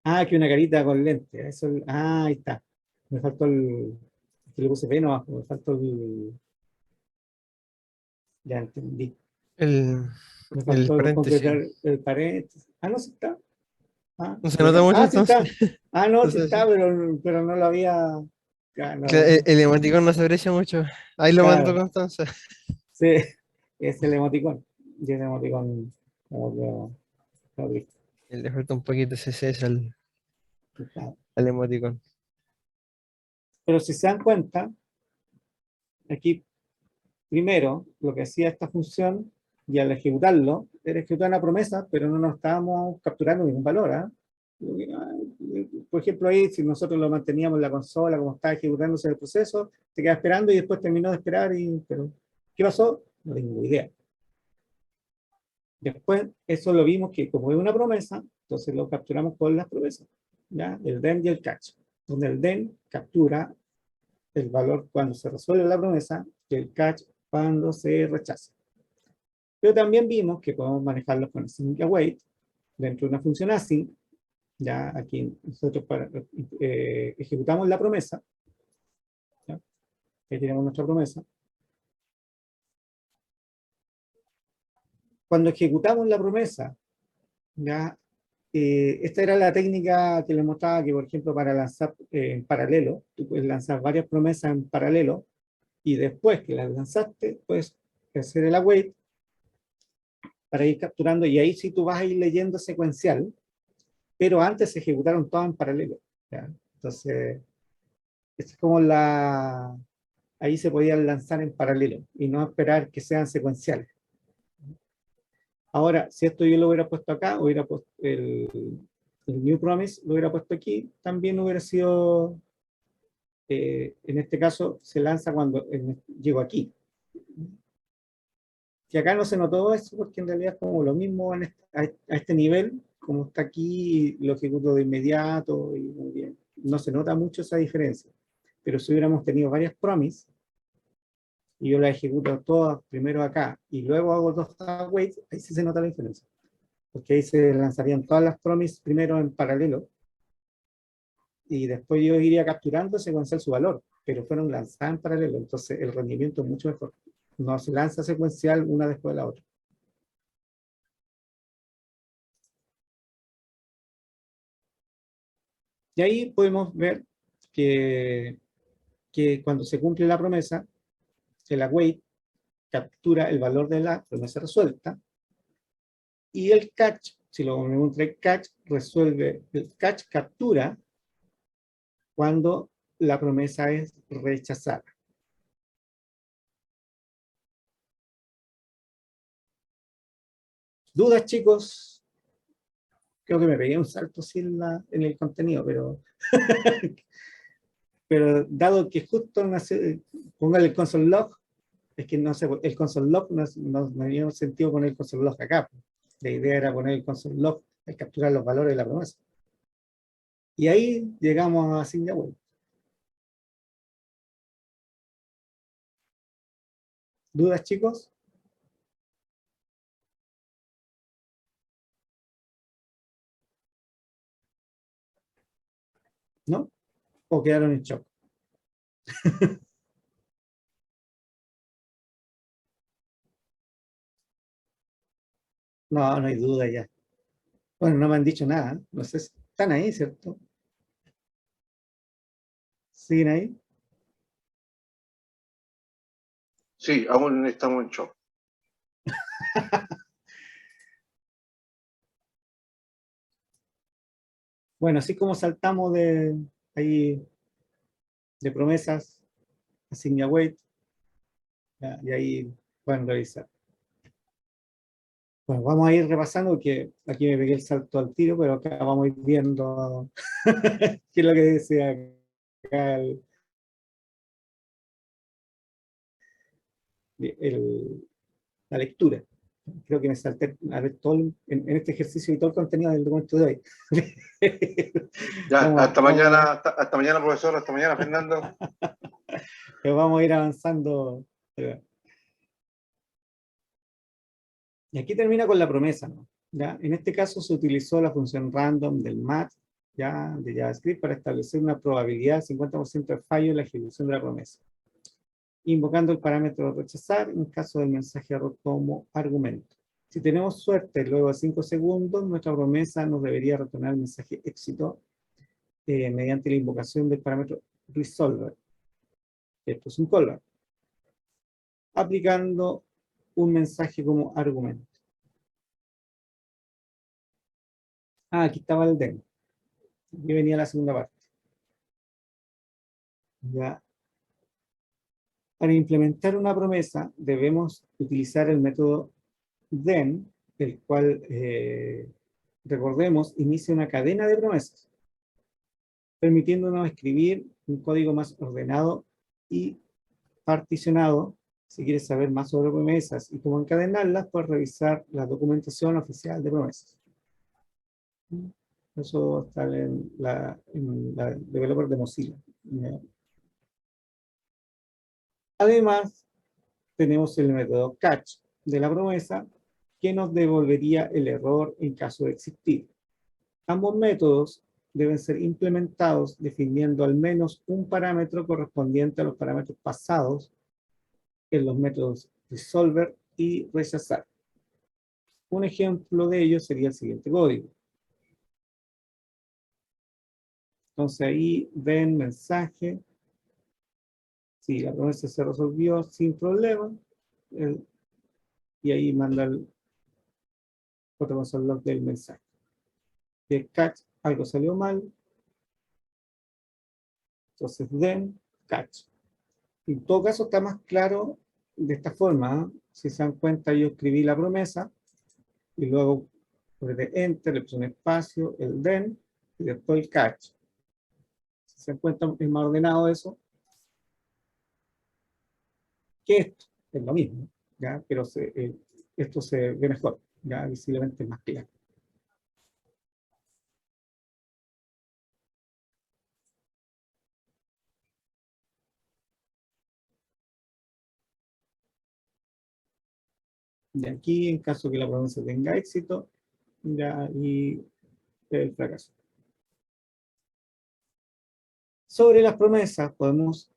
Ah, que una carita con lente. Eso, ahí está. Me faltó el. Que le puse B no abajo, me faltó el. Ya entendí. El, Me el faltó paréntesis. completar el paréntesis. Ah, no, sí está. Ah, No se nota mucho ah, sí entonces. está. Ah, no, sí Entonces, está, sí. pero no lo había. Ya, Claro, no, el emoticón no se aprecia mucho. Ahí lo mando, claro, Constanza. sí, es el emoticón. Y el emoticón, como lo vi. Le falta un poquito ese CSS Claro. al emoticón. Pero si se dan cuenta, aquí primero lo que hacía esta función, y al ejecutarlo, era ejecutar una promesa, pero no nos estábamos capturando ningún valor. ¿Ah? Por ejemplo, ahí, si nosotros lo manteníamos en la consola, como estaba ejecutándose el proceso, se queda esperando y después terminó de esperar, pero ¿qué pasó? No tengo idea. Después, eso lo vimos que como es una promesa, entonces lo capturamos con las promesas, ¿ya? El den y el catch, donde el den captura el valor cuando se resuelve la promesa y el catch cuando se rechaza. Pero también vimos que podemos manejarlos con async await dentro de una función async. Ya aquí nosotros ejecutamos la promesa. ¿Ya? Ahí tenemos nuestra promesa. Cuando ejecutamos la promesa, ¿ya? Esta era la técnica que les mostraba que, por ejemplo, para lanzar en paralelo, tú puedes lanzar varias promesas en paralelo y después que las lanzaste, puedes hacer el await para ir capturando y ahí sí tú vas a ir leyendo secuencial, pero antes se ejecutaron todas en paralelo. ¿Ya? Entonces, es como ahí se podían lanzar en paralelo y no esperar que sean secuenciales. Ahora, si esto yo lo hubiera puesto acá, hubiera puesto el new promise, lo hubiera puesto aquí, también hubiera sido, en este caso, se lanza cuando llego aquí. Y acá no se notó eso porque en realidad es como lo mismo a este nivel, como está aquí, lo ejecuto de inmediato y muy bien. No se nota mucho esa diferencia. Pero si hubiéramos tenido varias promises, y yo las ejecuto todas primero acá, y luego hago dos awaits, ahí sí se nota la diferencia. Porque ahí se lanzarían todas las promises primero en paralelo, y después yo iría capturando secuencial su valor, pero fueron lanzadas en paralelo, entonces el rendimiento es mucho mejor. No se lanza secuencial una después de la otra. Y ahí podemos ver que cuando se cumple la promesa, el await captura el valor de la promesa resuelta, y el catch, si lo ponemos entre catch, el catch captura cuando la promesa es rechazada. ¿Dudas, chicos? Creo que me pegué un salto así en el contenido, pero dado que justo póngale el console log, es que no sé, el console log no tenía sentido poner el console log acá. La idea era poner el console log al capturar los valores de la promesa. Y ahí llegamos a Signia Web. ¿Dudas, chicos? ¿No? ¿O quedaron en shock? No, no hay duda ya. Bueno, no me han dicho nada. No sé si están ahí, ¿cierto? ¿Siguen ahí? Sí, aún estamos en shock. Bueno, así como saltamos ahí de promesas a Signia Wait, y ahí pueden revisar. Bueno, vamos a ir repasando porque aquí me pegué el salto al tiro, pero acá vamos a ir viendo qué es lo que decía acá la lectura. Creo que me salté a ver todo en este ejercicio y todo el contenido del documento de hoy. Ya, hasta Vamos a ver, mañana, hasta mañana, profesor, hasta mañana, Fernando. pero vamos a ir avanzando. Y aquí termina con la promesa, ¿no? ¿Ya? En este caso se utilizó la función random del mat, ¿ya? De JavaScript para establecer una probabilidad de 50% de fallo en la ejecución de la promesa, invocando el parámetro rechazar en caso del mensaje error como argumento. Si tenemos suerte, luego de 5 segundos, nuestra promesa nos debería retornar el mensaje éxito mediante la invocación del parámetro resolver. Esto es un callback, aplicando un mensaje como argumento. Ah, aquí estaba el demo. Aquí venía la segunda parte. Ya. Para implementar una promesa debemos utilizar el método then, el cual, recordemos, inicia una cadena de promesas, permitiéndonos escribir un código más ordenado y particionado. Si quieres saber más sobre promesas y cómo encadenarlas, puedes revisar la documentación oficial de promesas. Eso está en la developer de Mozilla. Además, tenemos el método catch de la promesa, que nos devolvería el error en caso de existir. Ambos métodos deben ser implementados definiendo al menos un parámetro correspondiente a los parámetros pasados en los métodos resolver y rechazar. Un ejemplo de ello sería el siguiente código. Entonces ahí ven mensaje. Sí, la promesa se resolvió sin problema. Y ahí manda el otro console log del mensaje. El catch, algo salió mal. Entonces then, catch. En todo caso está más claro de esta forma. ¿Eh? Si se dan cuenta, yo escribí la promesa y luego de enter, le puse un espacio, el then y después el catch. Si se dan cuenta, es más ordenado eso que esto. Es lo mismo, ¿ya? Pero esto se ve mejor, ya visiblemente es más claro. De aquí, en caso que la promesa tenga éxito, ya, y el fracaso. Sobre las promesas podemos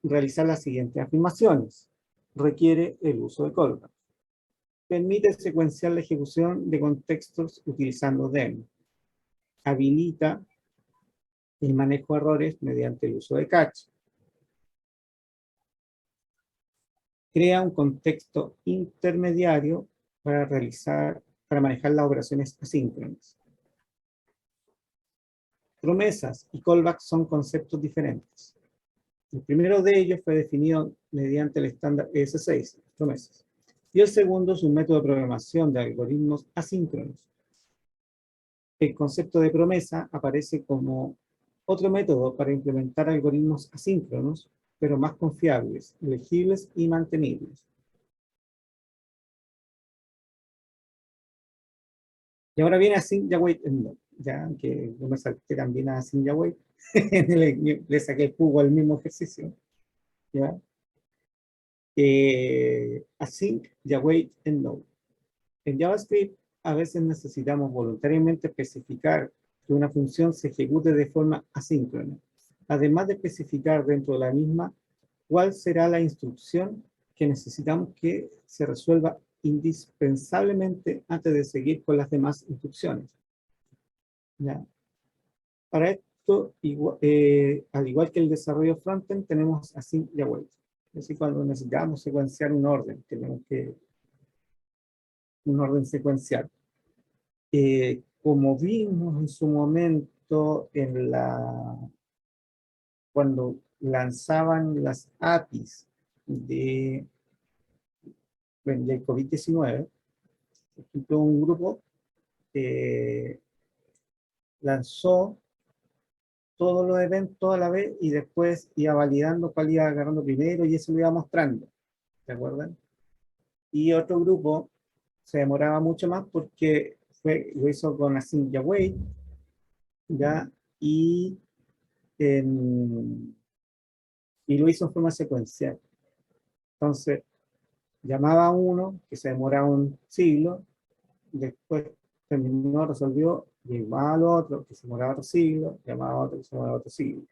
realizar las siguientes afirmaciones. Requiere el uso de callback. Permite secuenciar la ejecución de contextos utilizando them. Habilita el manejo de errores mediante el uso de catch. Crea un contexto intermediario para manejar las operaciones asíncronas. Promesas y callbacks son conceptos diferentes. El primero de ellos fue definido mediante el estándar ES6, promesas. Y el segundo es un método de programación de algoritmos asíncronos. El concepto de promesa aparece como otro método para implementar algoritmos asíncronos, pero más confiables, legibles y mantenibles. Y ahora viene Async Await End, ya que yo me salté también a Async Await, le saqué el jugo al mismo ejercicio. ¿Ya? Async Await End. En JavaScript a veces necesitamos voluntariamente especificar que una función se ejecute de forma asíncrona, además de especificar dentro de la misma cuál será la instrucción que necesitamos que se resuelva indispensablemente antes de seguir con las demás instrucciones. ¿Ya? Para esto, al igual que el desarrollo frontend, tenemos async y await. Es decir, cuando necesitamos secuenciar un orden, tenemos que un orden secuencial. Como vimos en su momento cuando lanzaban las APIs del COVID-19, por ejemplo, un grupo lanzó todos los eventos a la vez y después iba validando cuál iba agarrando primero y eso lo iba mostrando. ¿Se acuerdan? Y otro grupo se demoraba mucho más porque lo hizo con Async y Await, ¿ya? Y lo hizo en forma secuencial. Entonces, llamaba a uno que se demoraba un siglo, después terminó, resolvió, llamaba al otro que se demoraba otro siglo, llamaba a otro que se demoraba otro siglo.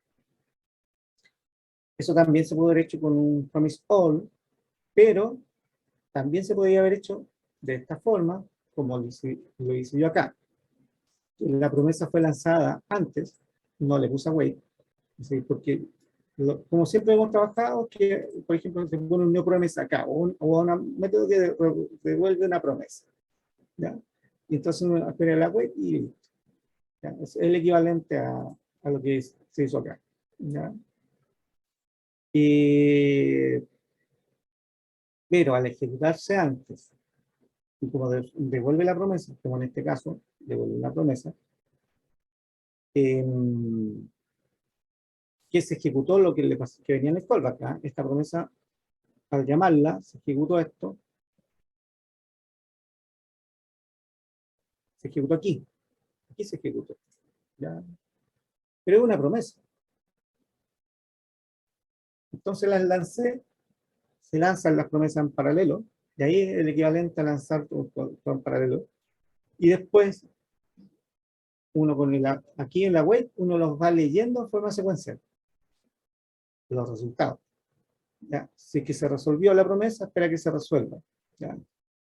Eso también se pudo haber hecho con un promise all, pero también se podría haber hecho de esta forma, como lo hice yo acá. La promesa fue lanzada antes, no le puse await, ¿sí? Porque como siempre hemos trabajado, que por ejemplo se pone una promesa acá, o un método que devuelve una promesa, ¿ya? Y entonces uno espera la web y listo, ¿ya? Es el equivalente a lo que se hizo acá, ¿ya? Pero al ejecutarse antes, y como devuelve la promesa, como en este caso, devuelve la promesa, que se ejecutó lo que le pasó, que venía en el callback, ¿ah? Esta promesa, al llamarla, se ejecutó esto, se ejecutó aquí se ejecutó, ¿ya? Pero es una promesa. Entonces las lancé, se lanzan las promesas en paralelo, y ahí es el equivalente a lanzar todo en paralelo, y después, aquí en la web, uno los va leyendo en forma secuencial, los resultados. ¿Ya? Si es que se resolvió la promesa, espera que se resuelva, ¿ya?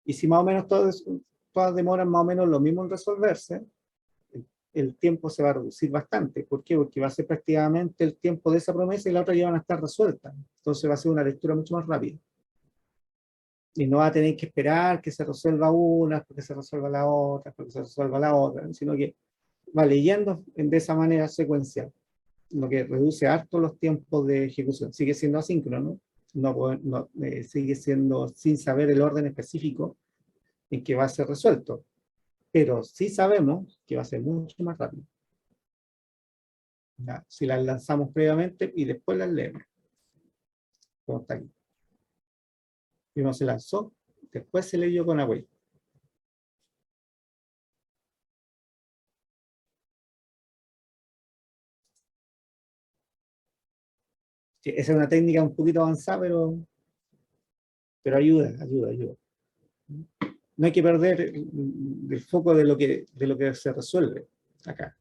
Y si más o menos todas demoran más o menos lo mismo en resolverse, el tiempo se va a reducir bastante. ¿Por qué? Porque va a ser prácticamente el tiempo de esa promesa y la otra ya van a estar resueltas. Entonces va a ser una lectura mucho más rápida. Y no va a tener que esperar que se resuelva una, porque se resuelva la otra, porque se resuelva la otra, sino que va leyendo de esa manera secuencial, lo que reduce harto los tiempos de ejecución. Sigue siendo asíncrono, sigue siendo sin saber el orden específico en que va a ser resuelto, pero sí sabemos que va a ser mucho más rápido, ¿ya? Si las lanzamos previamente y después las leemos, como está aquí. Primero se lanzó, después se leyó con await. Sí, esa es una técnica un poquito avanzada, pero ayuda. No hay que perder el foco de lo que se resuelve acá.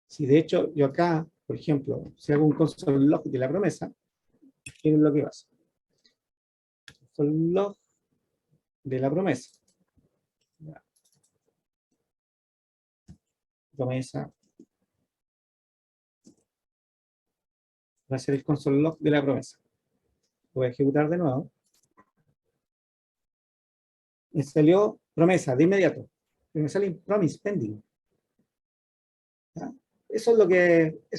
Si de hecho yo acá, por ejemplo, si hago un console log de la promesa, ¿qué es lo que pasa? Console log de la promesa. Ya. Promesa Va a ser el console log de la promesa. Lo voy a ejecutar de nuevo. Me salió promesa de inmediato. Y me sale promise pending. ¿Ya? Eso es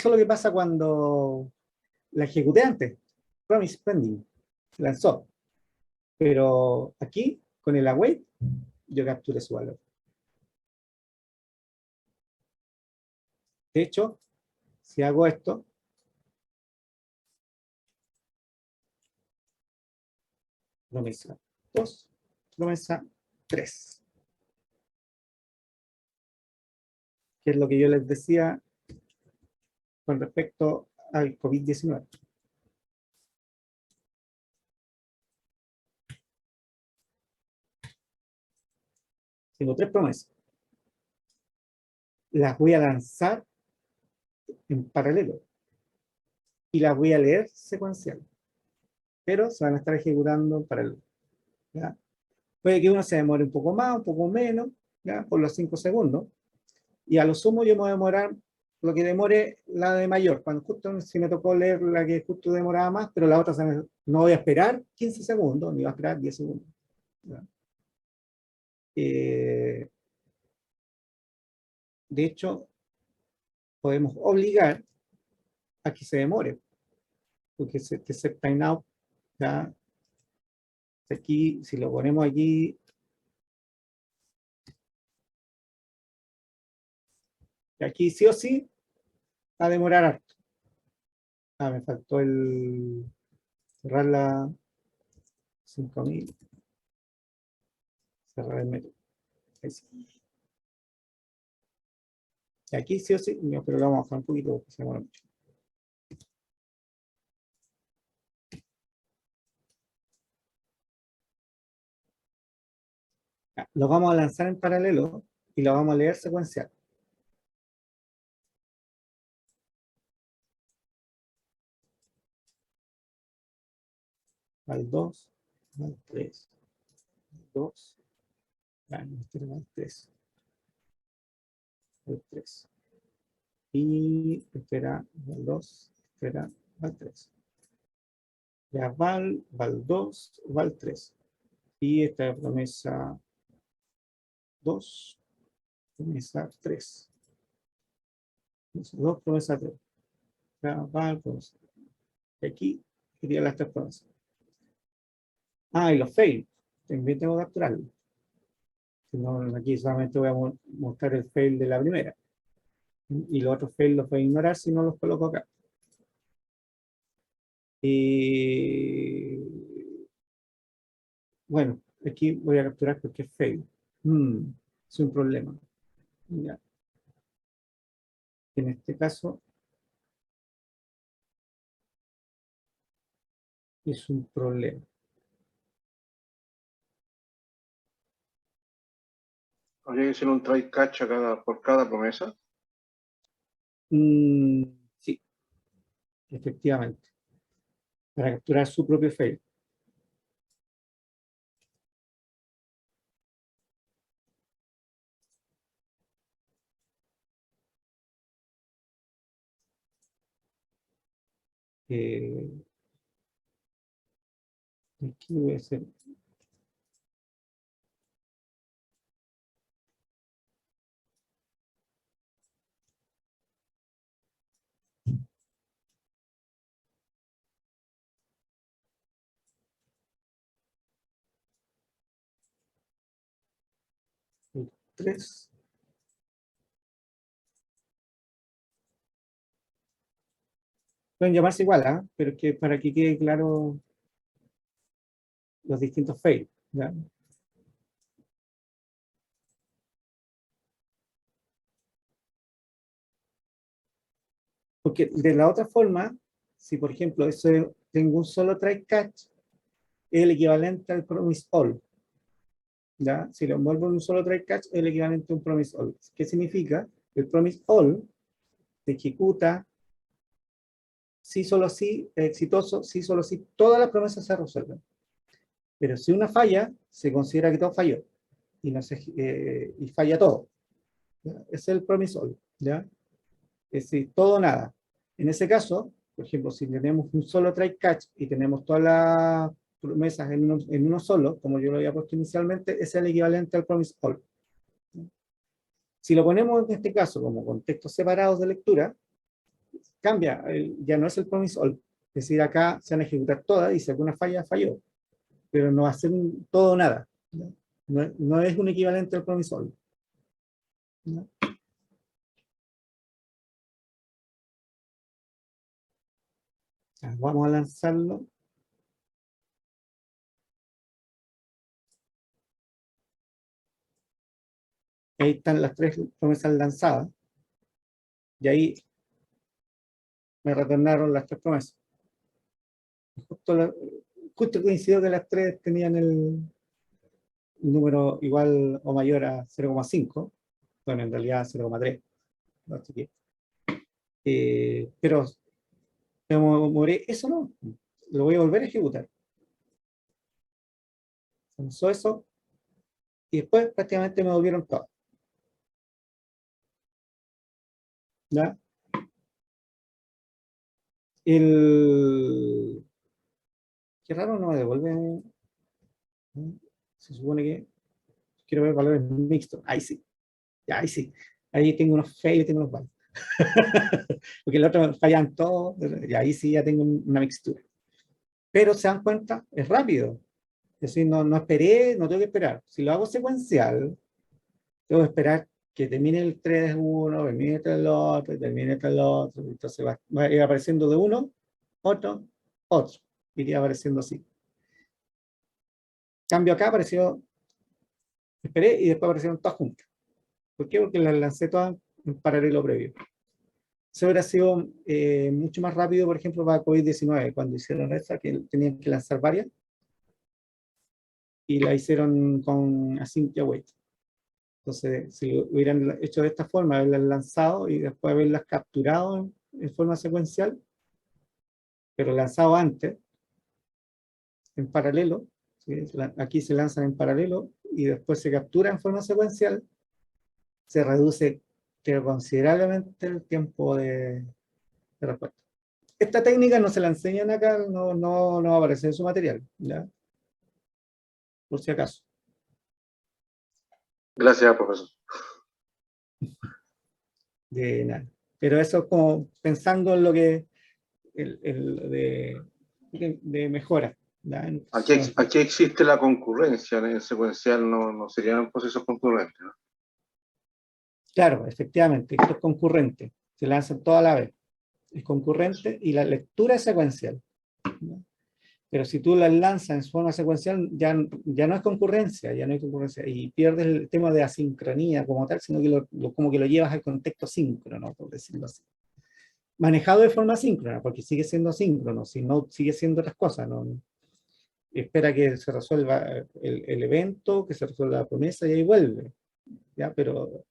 lo que pasa cuando la ejecuté antes. Promise pending. Se lanzó. Pero aquí, con el await, yo capturé su valor. De hecho, si hago esto, promesa 2, promesa 3. Que es lo que yo les decía con respecto al COVID-19. Tengo 3 promesas. Las voy a lanzar en paralelo y las voy a leer secuencial. Pero se van a estar ejecutando en paralelo. ¿Ya? Puede que uno se demore un poco más, un poco menos, ¿ya? Por los 5 segundos. Y a lo sumo yo me voy a demorar lo que demore la de mayor. Cuando justo si me tocó leer la que justo demoraba más, pero la otra no voy a esperar 15 segundos, ni voy a esperar 10 segundos. ¿Ya? De hecho, podemos obligar a que se demore. Porque este set timeout, ¿ya? Aquí, si lo ponemos aquí, aquí sí o sí va a demorar harto. Ah, me faltó el cerrar la 5000. Cerrar el método. Ahí sí. Y aquí sí o sí, no, pero lo vamos a bajar un poquito porque se demora mucho. Ya, lo vamos a lanzar en paralelo y lo vamos a leer secuencial. Al 2, al 3, al 2, al 3, al 3. Y espera al 2, espera al 3. Ya val 2, val 3. Y esta es promesa 2, promesa 3. Promesa 2, promesa 3. Ya val, promesa 3. Y aquí serían las 3 promesas. Ah, y los fails. También tengo que capturarlos. Si no, aquí solamente voy a mostrar el fail de la primera. Y los otros fails los voy a ignorar si no los coloco acá. Y bueno, aquí voy a capturar porque es fail. Es un problema. Ya. En este caso es un problema. Habría que hacer un try catch por cada promesa. Sí, efectivamente. Para capturar su propio fail. Aquí voy a hacer. El 3. Pueden llamarse igual, ¿ah? Pero es que para que quede claro los distintos fails. ¿Ya? Porque de la otra forma, si por ejemplo tengo un solo try catch, es el equivalente al promise all. ¿Ya? Si lo envuelvo en un solo try catch, es el equivalente a un promise all. ¿Qué significa? El promise all se ejecuta sí, solo sí, exitoso, sí, solo sí, todas las promesas se resuelven. Pero si una falla, se considera que todo falló y, y falla todo. ¿Ya? Es el promise all. ¿Ya? Es decir, todo o nada. En ese caso, por ejemplo, si tenemos un solo try catch y tenemos todas las promesas en uno solo, como yo lo había puesto inicialmente, ese es el equivalente al promise all. Si lo ponemos en este caso como contextos separados de lectura, cambia, ya no es el promise all. Es decir, acá se van a ejecutar todas y si alguna falla, falló. Pero no va a ser todo o nada. No es un equivalente al promise all. ¿No? Vamos a lanzarlo. Ahí están las 3 promesas lanzadas. Y ahí me retornaron las 3 promesas. Justo coincidió que las 3 tenían el número igual o mayor a 0,5. Bueno, en realidad 0,3. Así que, pero eso no. Lo voy a volver a ejecutar. Lanzó eso. Y después prácticamente me volvieron todas. ¿Ya? Qué raro, no me devuelve. Se supone que quiero ver valores mixtos. Ahí sí. Ya, ahí sí. Ahí tengo unos feos y tengo unos malos. Porque el otro fallan todos. Y ahí sí ya tengo una mixtura. Pero se dan cuenta, es rápido. Es decir, no esperé, no tengo que esperar. Si lo hago secuencial, tengo que esperar que termine el 3 uno, termine el otro, termine el otro. Entonces va a ir apareciendo de uno, otro, otro. Iría apareciendo así. Cambio acá, apareció, esperé y después aparecieron todas juntas. ¿Por qué? Porque las lancé todas en paralelo previo. Eso hubiera sido mucho más rápido, por ejemplo, para COVID-19, cuando hicieron esa, que tenían que lanzar varias, y la hicieron con async await. Entonces, si lo hubieran hecho de esta forma, haberlas lanzado y después haberlas capturado en forma secuencial, pero lanzado antes, en paralelo, ¿sí? Aquí se lanzan en paralelo y después se captura en forma secuencial, se reduce considerablemente el tiempo de respuesta. Esta técnica no se la enseñan acá, no va a aparecer en su material, ¿ya? Por si acaso. Gracias, profesor. De nada. Pero eso es como pensando en lo que de mejora, ¿ya? Aquí existe la concurrencia, en el secuencial no serían procesos concurrentes, ¿no? Claro, efectivamente, esto es concurrente, se lanzan toda la vez. Es concurrente y la lectura es secuencial, ¿no? Pero si tú las lanzas en forma secuencial, ya no es concurrencia, ya no hay concurrencia, y pierdes el tema de asincronía como tal, sino que como que lo llevas al contexto síncrono, por decirlo así. Manejado de forma síncrona, porque sigue siendo síncrono, si no, sigue siendo otras cosas, ¿no? Espera que se resuelva el evento, que se resuelva la promesa y ahí vuelve, ¿ya? Pero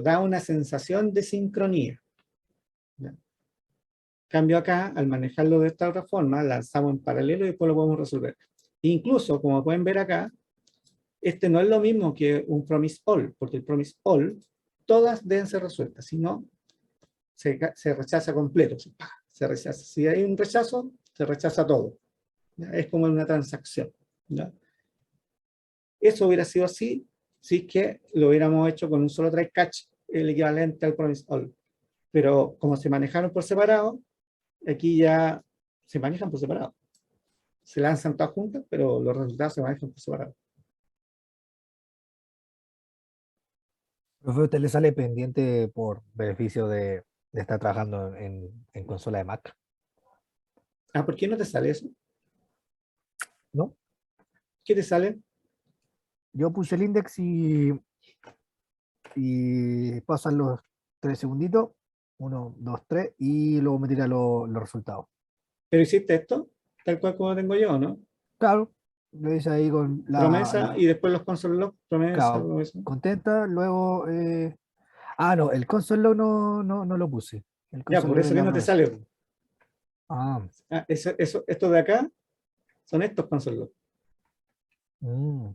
da una sensación de sincronía, ¿ya? Cambio acá, al manejarlo de esta otra forma, lanzamos en paralelo y después lo podemos resolver. Incluso, como pueden ver acá, este no es lo mismo que un promise all, porque el promise all, todas deben ser resueltas, si no, se rechaza completo, se rechaza. Si hay un rechazo, se rechaza todo, ¿ya? Es como en una transacción, ¿ya? Eso hubiera sido así si es que lo hubiéramos hecho con un solo try catch, el equivalente al promise all. Pero como se manejaron por separado, aquí ya se manejan por separado. Se lanzan todas juntas, pero los resultados se manejan por separado. Profe, ¿usted le sale pendiente por beneficio de estar trabajando en consola de Mac? Ah, ¿por qué no te sale eso? ¿No? ¿Qué te sale? Yo puse el index y pasan los 3 segunditos, 1, 2, 3, y luego me tira los resultados. ¿Pero hiciste esto? Tal cual como tengo yo, ¿no? Claro, lo hice ahí con Promesa y después los console log, promesa, claro, promesa. contenta, luego... no, el console log no lo puse. El Ya, console por log es eso que la no te promesa. sale. Ah, Estos de acá son estos console log. mm.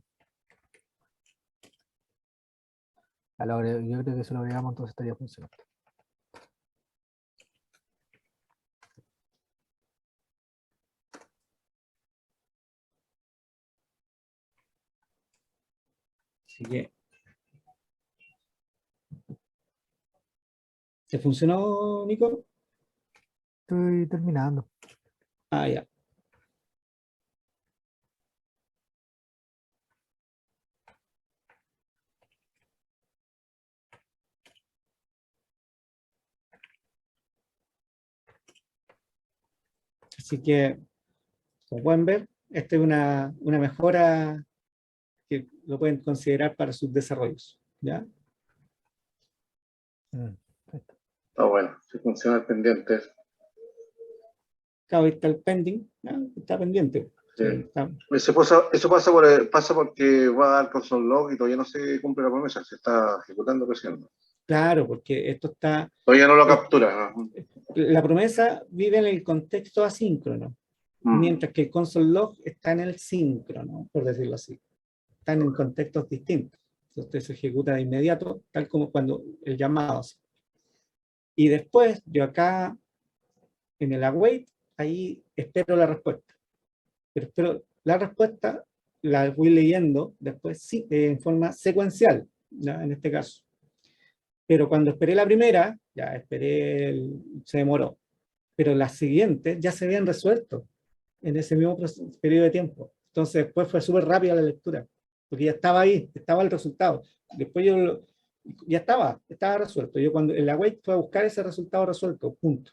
Yo creo que si lo agregamos entonces estaría funcionando. Así que, ¿te funcionó, Nico? Estoy terminando. Ah, ya. Así que, como pueden ver, esta es una mejora que lo pueden considerar para sus desarrollos, ¿ya? Mm. Está bueno, si funciona el pendiente. Acá está el pending, ¿ya? Está pendiente. Sí. Está- Eso pasa porque va al console log y todavía no se cumple la promesa, se está ejecutando recién. claro, porque esto está, Todavía no lo captura. ¿No? la promesa vive en el contexto asíncrono, mientras que el console log está en el síncrono, por decirlo así. Están en contextos distintos. Entonces se ejecuta de inmediato, tal como cuando el llamado hace. Y después, yo acá, en el await, ahí espero la respuesta. Pero espero la respuesta, la voy leyendo después sí, en forma secuencial, ¿ya? En este caso. Pero cuando esperé la primera, ya esperé, se demoró. Pero las siguientes ya se habían resuelto en ese mismo periodo de tiempo. Entonces después fue súper rápida la lectura, porque ya estaba ahí, estaba el resultado. Después ya estaba resuelto. Yo cuando el await fue a buscar ese resultado resuelto, punto.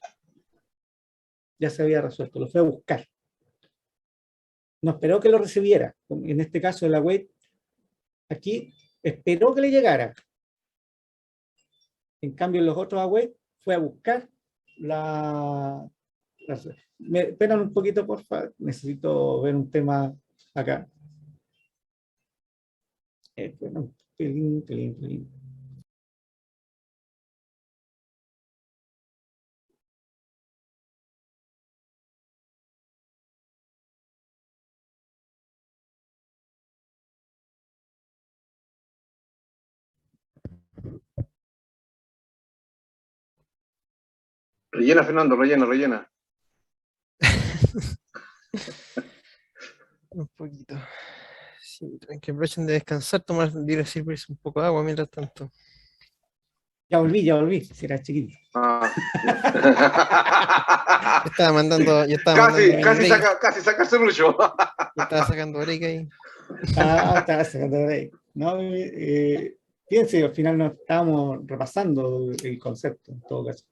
Ya se había resuelto, lo fue a buscar. No esperó que lo recibiera. En este caso el await aquí esperó que le llegara. En cambio en los otros await fue a buscar me esperan un poquito, por favor. Necesito ver un tema acá. Bueno, pelín, pelín, pelín. Rellena, Fernando, rellena. Un poquito. Sí, que aprovechen de descansar, tomar, ir a servirse un poco de agua mientras tanto. Ya volví, si era chiquito. Ah. Yo estaba mandando mi break, Casi saca el serrucho. yo estaba sacando break ahí. Estaba sacando break. No, fíjense, al final no estábamos repasando el concepto, en todo caso.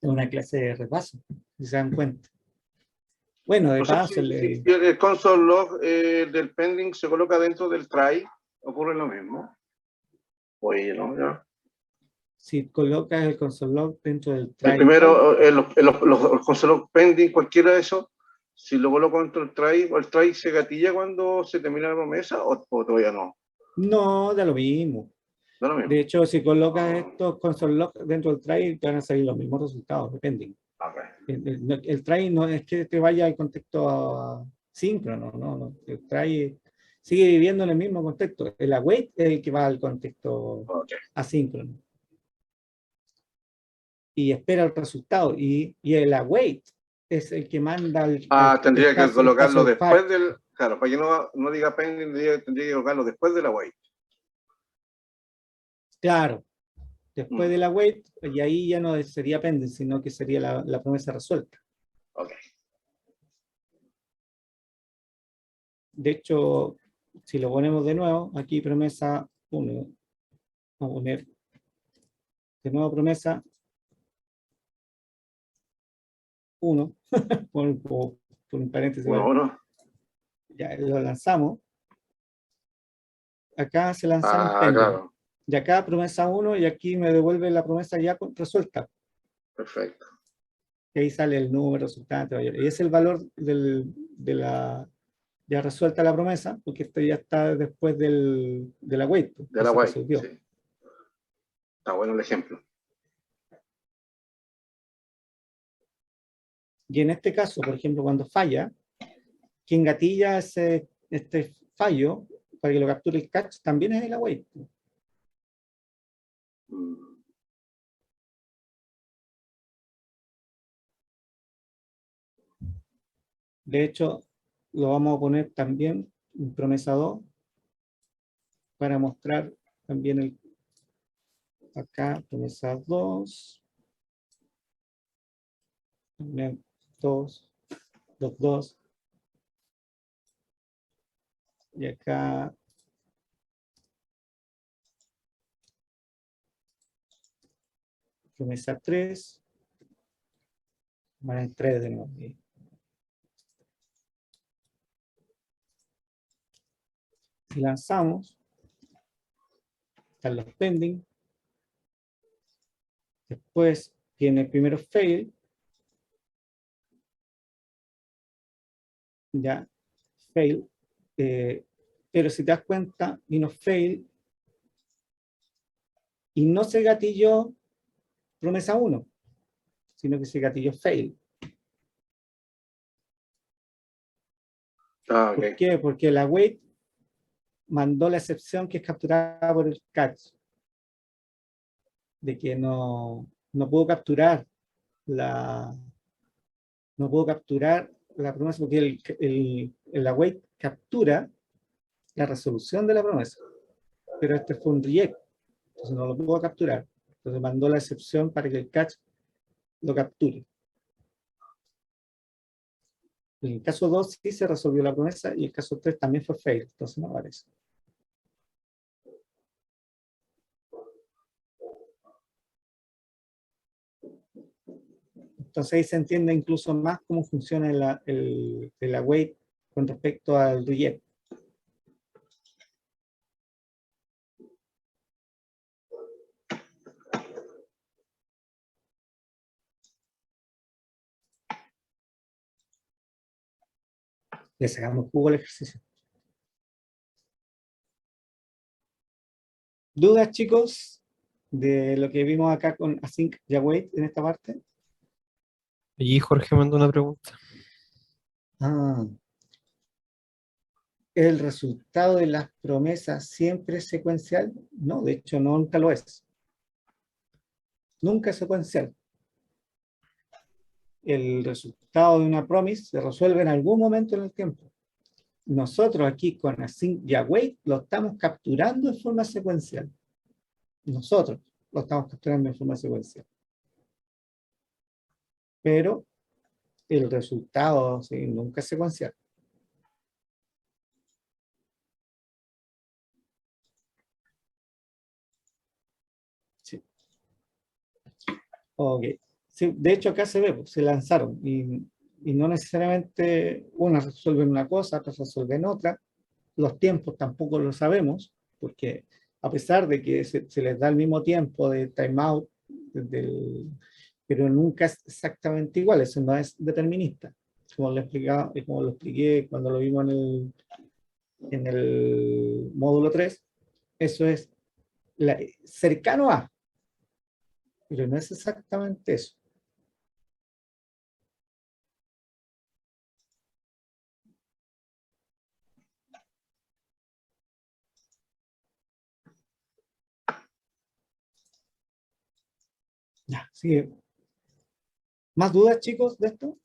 Es una clase de repaso, si se dan cuenta. Bueno, de O sea, paso, si el console log del pending se coloca dentro del try, ocurre lo mismo. Oye, ¿no? Ya. si colocas el console log dentro del El try, primero, los console log pending, cualquiera de esos, si lo coloco dentro del try, ¿o el try se gatilla cuando se termina la promesa o todavía no? no, da lo mismo. Da lo mismo. De hecho, si colocas estos console log dentro del try, te van a salir los mismos resultados, dependen. Okay. El try no es que te vaya al contexto síncrono, no. El try sigue viviendo en el mismo contexto. El await es el que va al contexto Okay. asíncrono. Y espera el resultado. Y el await es el que manda Tendría que colocarlo del después file. del. Claro, para que no diga pending, tendría que colocarlo después de la wait. Claro, después del await, y ahí ya no sería pending, sino que sería la promesa resuelta. Ok. De hecho, si lo ponemos de nuevo, aquí promesa 1, vamos a poner de nuevo promesa 1, por un paréntesis, Uno. ya lo lanzamos. Acá se lanzaron pending. Claro. Y acá promesa 1 y aquí me devuelve la promesa ya resuelta. Perfecto. Y ahí sale el número resultante. Y es el valor de la ya resuelta la promesa, porque esto ya está después de la wait, De que la se wait. resolvió. Sí. Está bueno el ejemplo. Y en este caso, por ejemplo, cuando falla, quien gatilla este fallo para que lo capture el catch también es el await. De hecho, lo vamos a poner también en promesa 2 para mostrar también acá, promesa 2, 2, 2, 2, y acá promesa 3, van a 3 de nuevo. Si lanzamos, están los pending, después viene primero fail, ya, fail, pero si te das cuenta, vino fail, y no se gatilló promesa 1, sino que se gatilló fail. Ah, ok. ¿Por qué? Porque la wait mandó la excepción que es capturada por el catch, de que no puedo capturar la promesa, porque el await captura la resolución de la promesa, pero este fue un reject, entonces no lo puedo capturar, entonces mandó la excepción para que el catch lo capture. En el caso 2 sí se resolvió la promesa, y el caso 3 también fue fail, entonces no aparece. Entonces ahí se entiende incluso más cómo funciona el await con respecto al reject. Le sacamos jugo al ejercicio. ¿Dudas, chicos, de lo que vimos acá con async y await en esta parte? Allí Jorge mandó una pregunta. ¿El resultado de las promesas siempre es secuencial? No, de hecho nunca lo es. Nunca es secuencial. El resultado de una promise se resuelve en algún momento en el tiempo. Nosotros aquí con async y await lo estamos capturando en forma secuencial. Nosotros lo estamos capturando en forma secuencial. Pero el resultado sí, nunca es secuencial. Sí. Ok. Sí, de hecho acá se ve, pues, se lanzaron y no necesariamente unas resuelven una cosa, otras resuelven otra. Los tiempos tampoco lo sabemos, porque a pesar de que se les da el mismo tiempo de timeout, pero nunca es exactamente igual, eso no es determinista. Como lo expliqué cuando lo vimos en el módulo 3, eso es cercano a, pero no es exactamente eso. Ya, sigue. ¿Más dudas, chicos, de esto?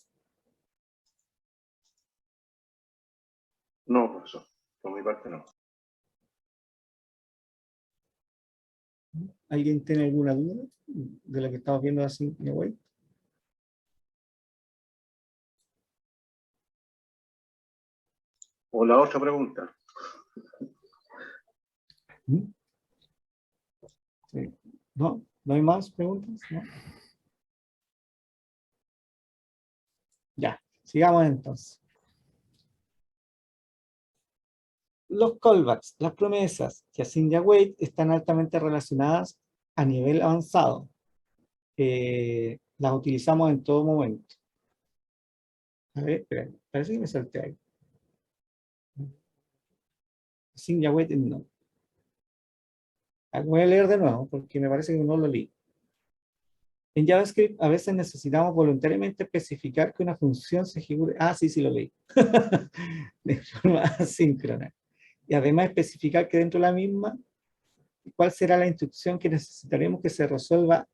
No, profesor. Por mi parte no. ¿Alguien tiene alguna duda de lo que estamos viendo así en Await? O la otra pregunta. Sí. ¿No? ¿No hay más preguntas? ¿No? Ya, sigamos entonces. Los callbacks, las promesas que async y await están altamente relacionadas a nivel avanzado. Las utilizamos en todo momento. A ver, espera, parece que me salté ahí. Async y await no. Voy a leer de nuevo porque me parece que no lo leí. En JavaScript a veces necesitamos voluntariamente especificar que una función se ejecute. Ah, sí, sí lo leí. De forma asíncrona. Y además especificar que dentro de la misma, cuál será la instrucción que necesitaremos que se resuelva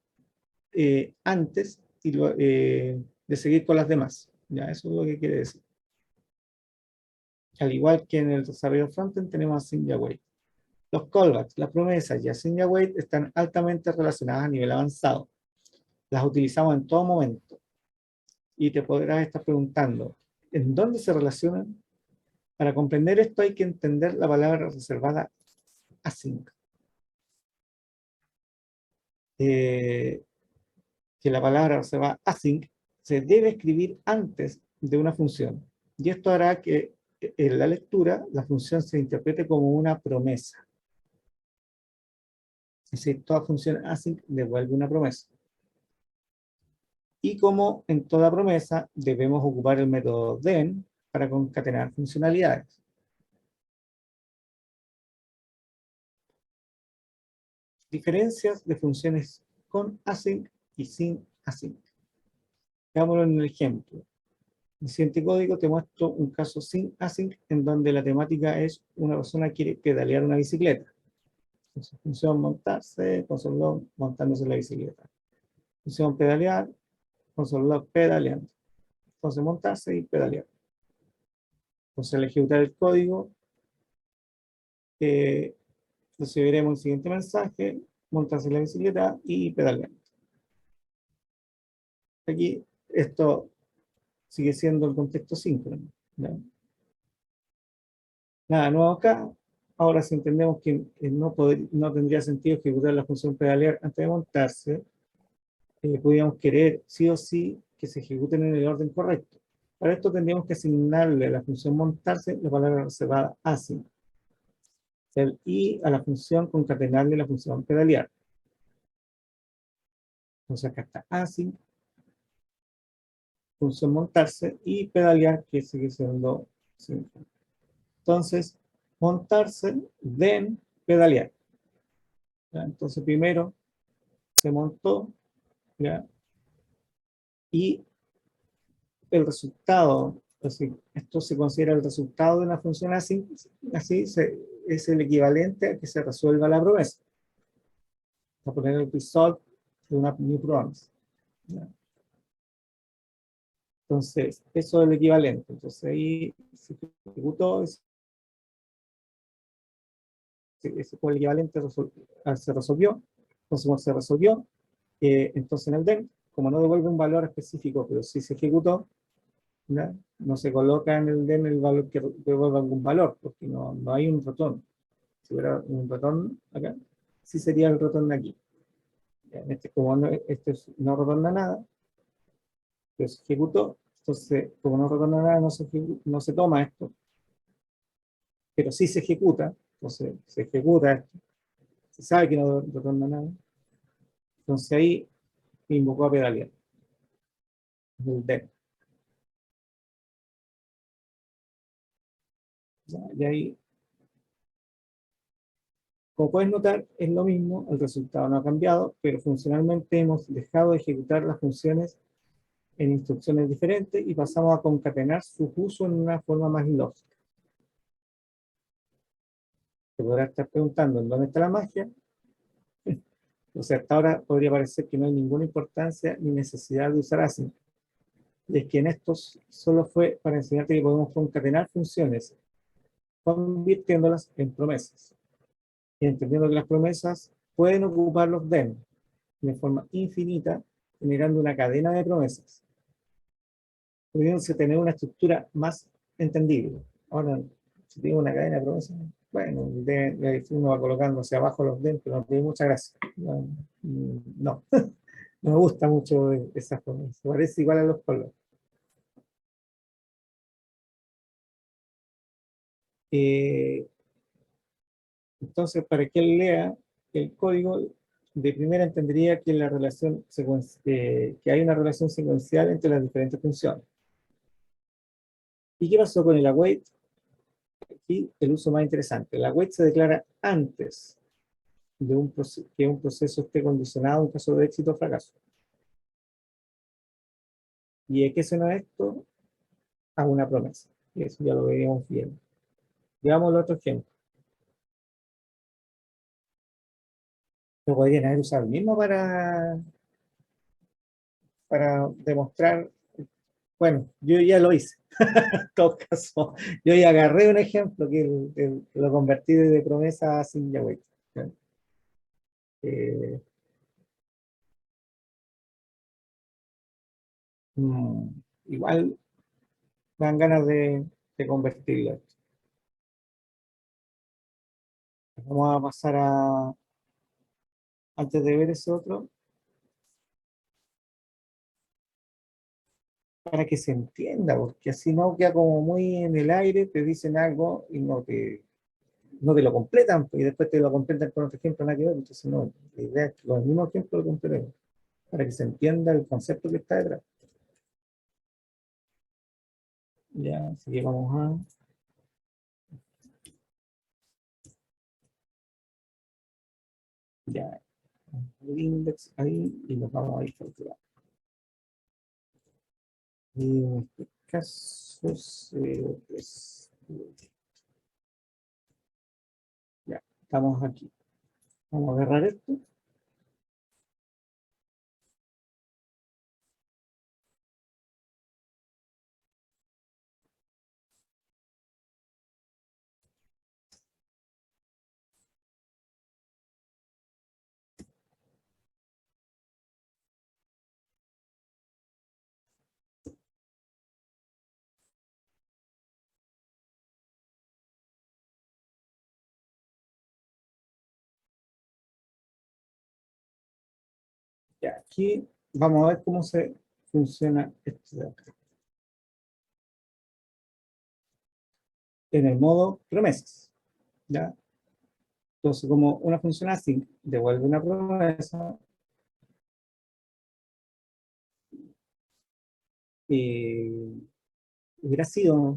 antes de seguir con las demás. Ya, eso es lo que quiere decir. Al igual que en el desarrollo frontend tenemos async y await. Los callbacks, las promesas y async await están altamente relacionadas a nivel avanzado. Las utilizamos en todo momento. Y te podrás estar preguntando, ¿en dónde se relacionan? Para comprender esto hay que entender la palabra reservada async. Que la palabra reservada async se debe escribir antes de una función. Y esto hará que en la lectura la función se interprete como una promesa. Es decir, toda función async devuelve una promesa. Y como en toda promesa, debemos ocupar el método then para concatenar funcionalidades. Diferencias de funciones con async y sin async. Veámoslo en el ejemplo. En el siguiente código te muestro un caso sin async en donde la temática es una persona quiere pedalear una bicicleta. Entonces, función montarse, console log montándose la bicicleta. Función pedalear, console log pedaleando. Entonces montarse y pedalear. Entonces al ejecutar el código, recibiremos el siguiente mensaje, montarse la bicicleta y pedaleando. Aquí esto sigue siendo el contexto síncrono, ¿no? Nada nuevo acá. Ahora si entendemos que no tendría sentido ejecutar la función pedalear antes de montarse, podríamos querer sí o sí que se ejecuten en el orden correcto. Para esto tendríamos que asignarle a la función montarse la palabra reservada async. Y a la función concatenarle la función pedalear. Entonces acá está async, función montarse y pedalear que sigue siendo síncrono. Entonces, montarse, then pedalear. ¿Ya? Entonces primero se montó, ¿ya? Y el resultado, así, esto se considera el resultado de una función async, así es el equivalente a que se resuelva la promesa. A poner el result de una new promise. ¿Ya? Entonces, eso es el equivalente. Entonces ahí se ejecutó, ese fue el equivalente, se resolvió. Entonces, cuando se resolvió, entonces en el den, como no devuelve un valor específico, pero sí se ejecutó, ¿ya? No se coloca en el den el valor que devuelva algún valor, porque no hay un retorno. Si hubiera un retorno acá, sí sería el retorno aquí. ¿Ya? Como este no retorna nada, pero se ejecutó, entonces como no retorna nada, no se toma esto, pero sí se ejecuta, entonces se ejecuta esto, se sabe que no retorna nada, entonces ahí invocó a pedalear, el den. ¿Ya? Y ahí, como puedes notar, es lo mismo, el resultado no ha cambiado, pero funcionalmente hemos dejado de ejecutar las funciones en instrucciones diferentes y pasamos a concatenar su uso en una forma más lógica. Te podrás estar preguntando, ¿en dónde está la magia? O sea, hasta ahora podría parecer que no hay ninguna importancia ni necesidad de usar async. Y es que en estos solo fue para enseñarte que podemos concatenar funciones, convirtiéndolas en promesas. Y entendiendo que las promesas pueden ocupar los then de forma infinita, generando una cadena de promesas, pudiéndose tener una estructura más entendible. Ahora, si tengo una cadena de promesas, bueno, uno va colocando hacia abajo los den, pero no tiene mucha gracia. No, no me gusta mucho esa forma. Se parece igual a los colores. Entonces, para que él lea el código, de primera entendería que, que hay una relación secuencial entre las diferentes funciones. ¿Y qué pasó con el await? Aquí el uso más interesante. El await se declara antes de que un proceso esté condicionado en caso de éxito o fracaso. ¿Y de qué suena esto? A una promesa. Y eso ya lo veíamos bien. Veamos el otro ejemplo. Lo podrían haber usado el mismo para demostrar Bueno, yo ya lo hice. En todo caso, yo ya agarré un ejemplo que lo convertí de promesa a sin Yahweh. Eh, mm, igual me dan ganas de convertirlo. Vamos a pasar a, antes de ver ese otro, para que se entienda, porque así no queda como muy en el aire, te dicen algo y no te lo completan, pues, y después te lo completan con otro ejemplo, nada que ver. Entonces, no, la idea es que con el mismo ejemplo lo completemos, para que se entienda el concepto que está detrás. Ya, así que vamos a... Ya, el index ahí y nos vamos a ir calcular. Y en este caso, es, ya, estamos aquí. Vamos a agarrar esto. Ya, aquí vamos a ver cómo se funciona esto de acá. En el modo promesas. ¿Ya? Entonces, como una función async devuelve una promesa, hubiera sido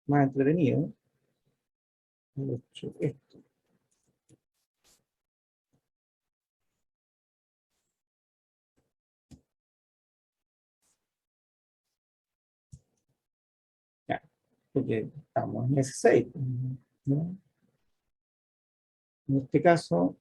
más entretenido haber hecho esto. Ya, porque estamos en S6, ¿no? En este caso,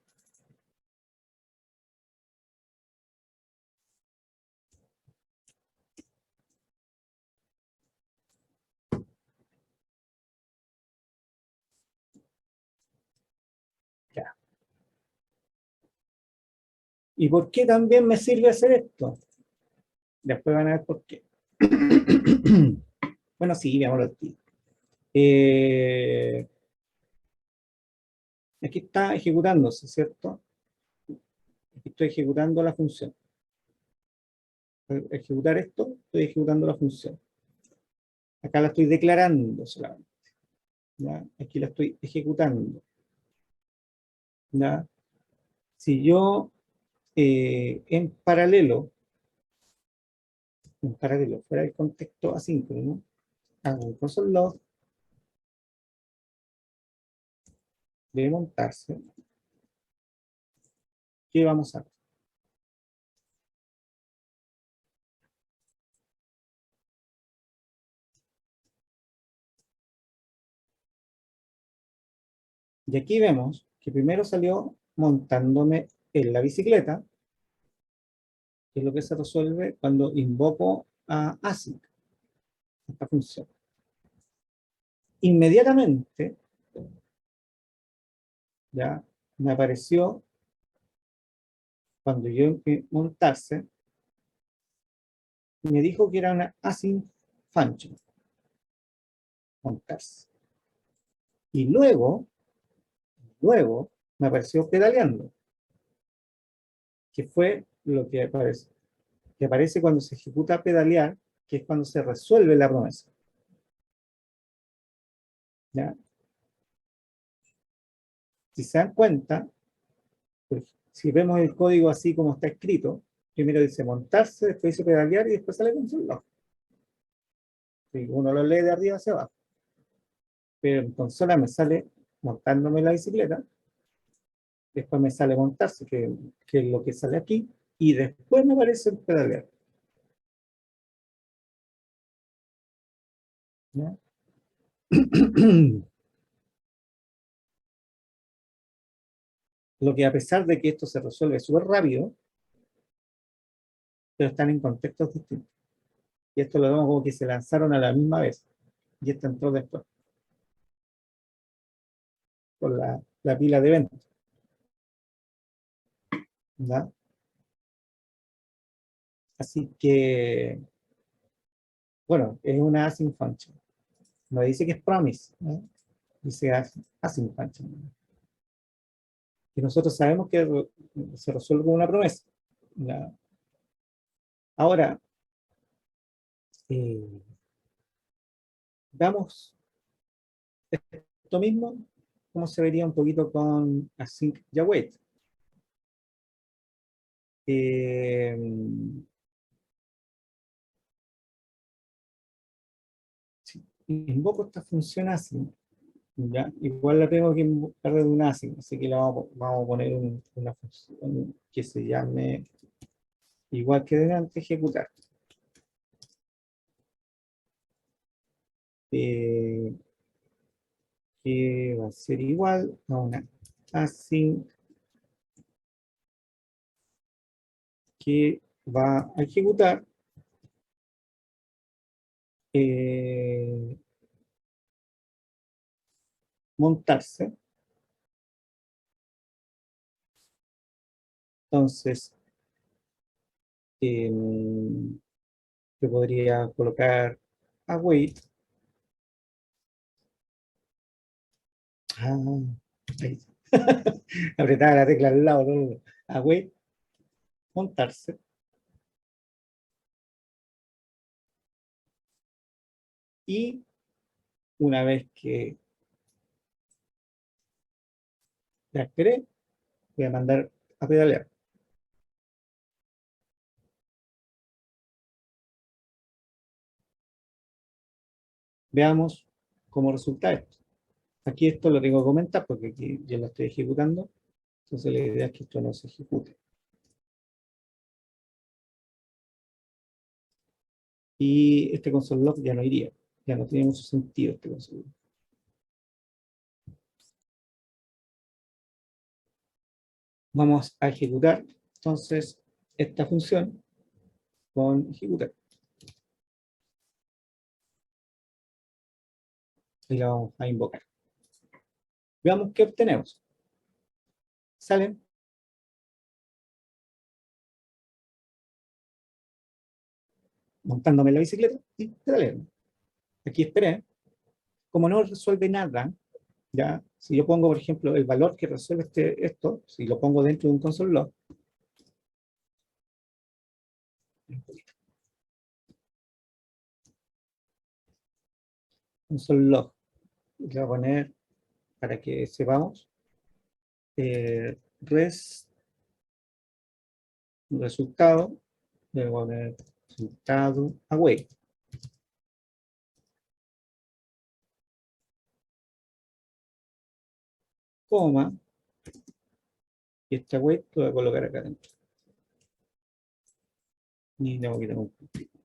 ya. ¿Y por qué también me sirve hacer esto? Después van a ver por qué. Bueno, sí, veámoslo aquí. Aquí está ejecutándose, ¿cierto? Aquí estoy ejecutando la función. Al ejecutar esto, estoy ejecutando la función. Acá la estoy declarando solamente. ¿Ya? Aquí la estoy ejecutando. ¿Ya? Si yo en paralelo, fuera del contexto asíncrono, hago un console log de montarse, ¿qué vamos a hacer? Y aquí vemos que primero salió montándome en la bicicleta, que es lo que se resuelve cuando invoco a async, esta función. Inmediatamente, ya me apareció, cuando yo montarse, me dijo que era una async function, montarse. Y luego me apareció pedaleando, que fue lo que aparece cuando se ejecuta pedalear, que es cuando se resuelve la promesa. ¿Ya? Si se dan cuenta, pues, si vemos el código así como está escrito, primero dice montarse, después dice pedalear y después sale con su log. Si uno lo lee de arriba hacia abajo. Pero en consola me sale montándome la bicicleta, después me sale montarse, que es lo que sale aquí, y después me aparece el pedalear. ¿Ya? Lo que, a pesar de que esto se resuelve súper rápido, pero están en contextos distintos. Y esto lo vemos como que se lanzaron a la misma vez. Y esta entró después. Por la pila de eventos. ¿Ya? Así que, bueno, es una async function. No dice que es promise, ¿no? Dice async function. Y nosotros sabemos que se resuelve con una promesa. ¿Ya? Ahora, eh, veamos esto mismo, cómo se vería un poquito con async y await. Si invoco esta función async, ¿ya? Igual la tengo que invocar de un async, así que vamos a poner una función que se llame igual que delante ejecutar. Que va a ser igual a una async que va a ejecutar montarse. Entonces, yo podría colocar await. Ahí. Apretaba la tecla al lado. Await, montarse. Y una vez que la esperé, voy a mandar a pedalear. Veamos cómo resulta esto. Aquí esto lo tengo que comentar porque aquí yo lo estoy ejecutando. Entonces la idea es que esto no se ejecute. Y este console log ya no iría. Ya no tiene mucho sentido este console log. Vamos a ejecutar entonces esta función con ejecutar. Y la vamos a invocar. Veamos qué obtenemos. Salen montándome la bicicleta y pedaleando. Aquí esperé. Como no resuelve nada, ya, si yo pongo, por ejemplo, el valor que resuelve esto, si lo pongo dentro de un console log, console log, le voy a poner, para que sepamos, resultado, le voy a poner resultado await. Coma, y esta await lo voy a colocar acá adentro. Y tengo que tener un puntito.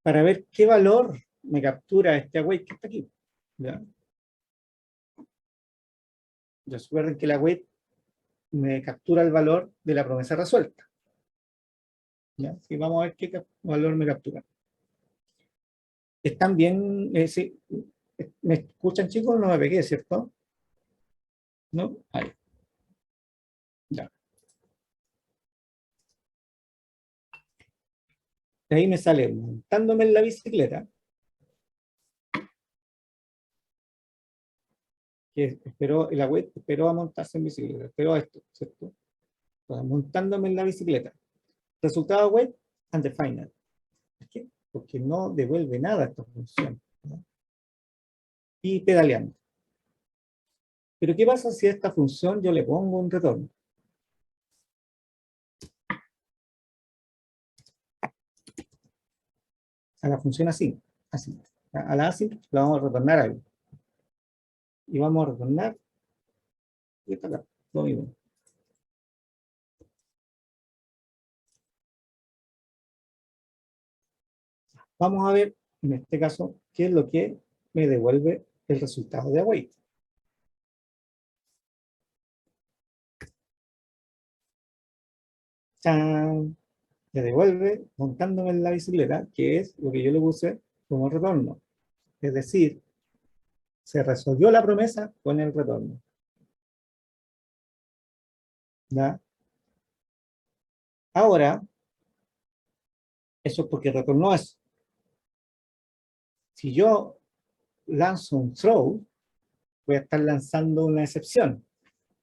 Para ver qué valor me captura este await que está aquí. ¿Ya? Recuerden que la await me captura el valor de la promesa resuelta. ¿Ya? Y vamos a ver qué valor me captura. Están bien, sí, ¿me escuchan chicos? No me pegué, ¿cierto? ¿No? Ahí. Ya. De ahí me sale montándome en la bicicleta, que esperó, la web esperó a montarse en bicicleta, esperó a esto, ¿cierto? Entonces, montándome en la bicicleta. Resultado web, undefined. ¿Por qué? Porque no devuelve nada a esta función. ¿No? Y pedaleando. Pero ¿qué pasa si a esta función yo le pongo un retorno? A la función async. A la async la vamos a retornar algo. Y vamos a retornar y está acá, lo mismo. Vamos a ver, en este caso, qué es lo que me devuelve el resultado de await. ¡Chan! me devuelve montándome en la bicicleta, que es lo que yo le puse como retorno. Es decir, se resolvió la promesa con el retorno. ¿Ya? Ahora, eso es porque retornó eso. Si yo lanzo un throw, voy a estar lanzando una excepción.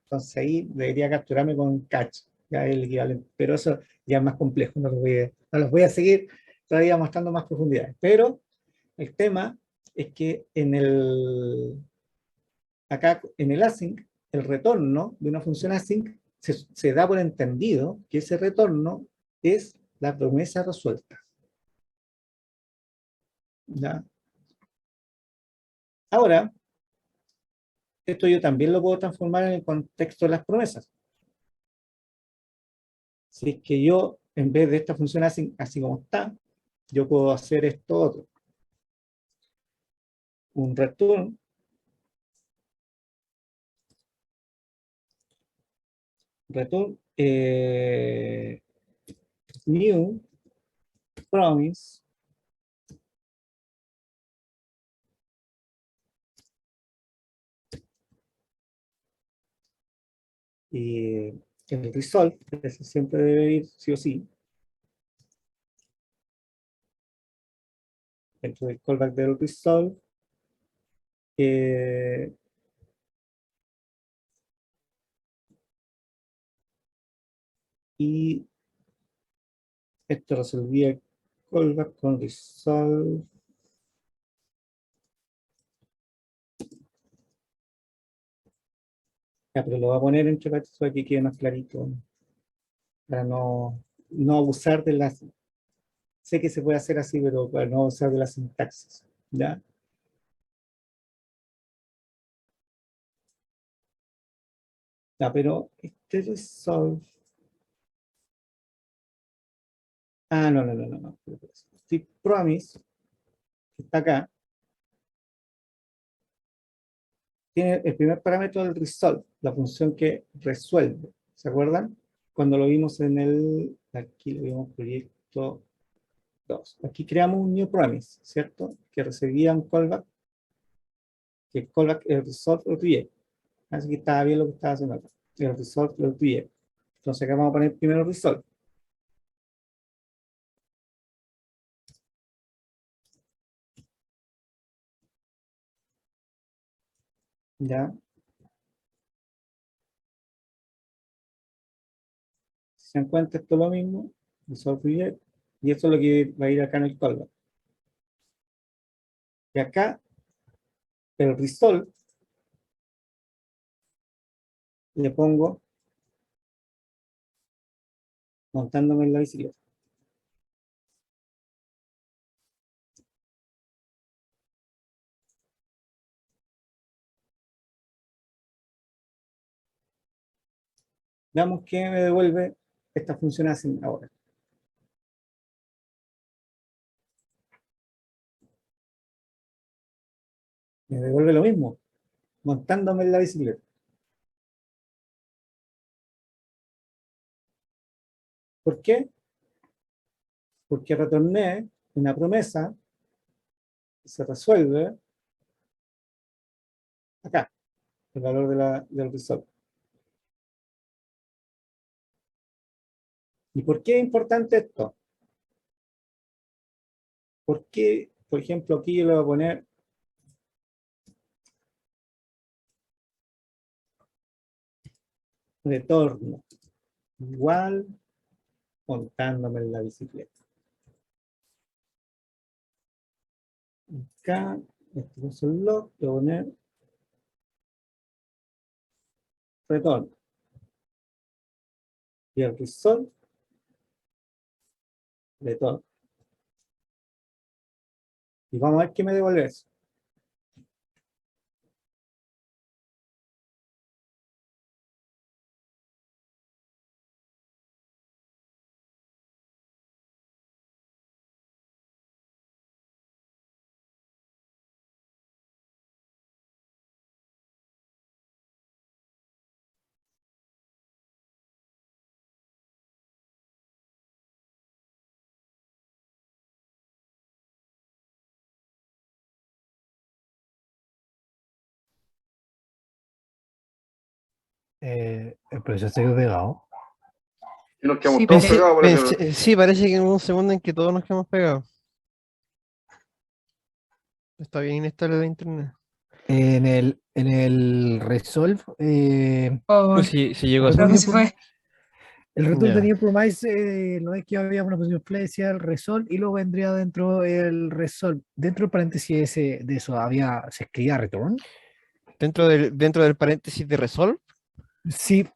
Entonces ahí debería capturarme con catch, ya es el equivalente. Pero eso ya es más complejo, no los voy a seguir todavía mostrando más profundidades. Pero el tema es que acá en el async, el retorno de una función async se da por entendido que ese retorno es la promesa resuelta. ¿Ya? Ahora, esto yo también lo puedo transformar en el contexto de las promesas. Si es que yo, en vez de esta función así como está, yo puedo hacer esto otro. Un return new promise y el result, ese siempre debe ir sí o sí, dentro del callback del result, y esto resolvía el callback con result. Ya, pero lo voy a poner entre paréntesis para que quede más clarito, para no abusar de las... Sé que se puede hacer así, pero para no abusar de la sintaxis. ¿Ya? Ya, pero este resolve... Ah, no. Este promise, que está acá, tiene el primer parámetro del resolve, la función que resuelve. ¿Se acuerdan? Cuando lo vimos aquí lo vimos proyecto 2. Aquí creamos un new promise, ¿cierto? Que recibía un callback, que el callback, el resolve, el reject. Así que estaba bien lo que estaba haciendo acá. El resolve, el reject. Entonces acá vamos a poner primero resolve. ¿Ya? Si se dan cuenta, esto es lo mismo, resolve, reject, y esto es lo que va a ir acá en el callback. Y acá, el resolve, le pongo montándome en la bicicleta. Veamos qué me devuelve esta función así ahora. Me devuelve lo mismo, montándome en la bicicleta. ¿Por qué? Porque retorné una promesa que se resuelve acá, el valor del result. ¿Y por qué es importante esto? Porque, por ejemplo, aquí yo le voy a poner retorno igual montándome en la bicicleta. Acá, este es el log, le voy a poner retorno. Y el result, retorno. Y vamos a ver qué me devuelve eso. El profesor se quedó pegado. Y nos quedamos Sí, todos pensé- pegados por eso. Sí, parece que en un segundo en que todos nos quedamos pegados. Está bien inestable la internet. En el Resolve, por- Si llegó a creo ser. que se fue. el Return Ya. de New Promise, no es que había una posición play, decía el Resolve y luego vendría dentro el Resolve. Dentro del paréntesis de eso se escribía Return. Dentro del paréntesis de Resolve. Sí.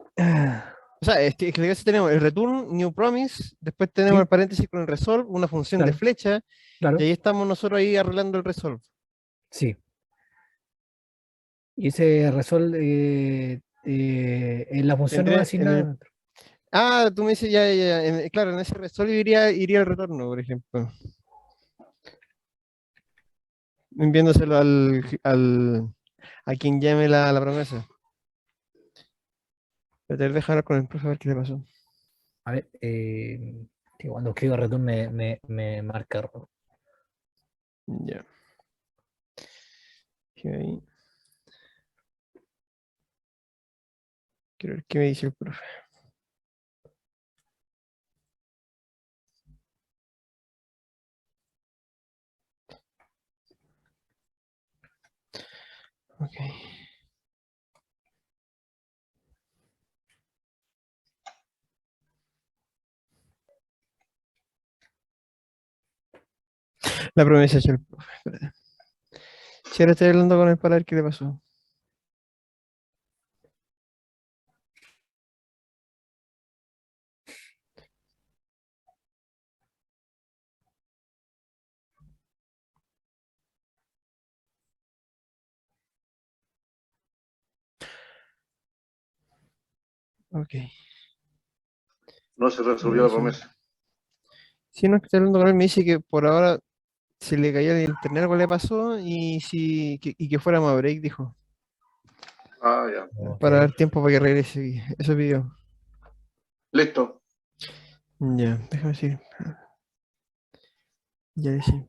O sea, es que tenemos el return, new promise, después tenemos Sí. el paréntesis con el resolve, una función de Claro. flecha, Claro, y ahí estamos nosotros ahí arreglando el resolve. sí. Y ese Resolve en la función no Tendría- asignada dentro. Tú me dices claro, en ese resolve iría el retorno, por ejemplo. Enviándoselo a quien llame la promesa. Pero te dejar hablar con el profe a ver qué le pasó. A ver, que cuando escribo Return me marca error. Ya. Ok. Quiero ver qué me dice el profe. Ok. La promesa hecha el profe. Espérate. Si ahora estoy hablando con él para ver qué le pasó. Ok. No se resolvió la promesa. Si no, que estoy hablando con él, me dice que por ahora se le caía el internet, algo le pasó y que fuéramos a break, dijo, Ah, ya. para Ok. dar tiempo para que regrese. Eso pidió. Listo. Ya, déjame decir. Ya decir.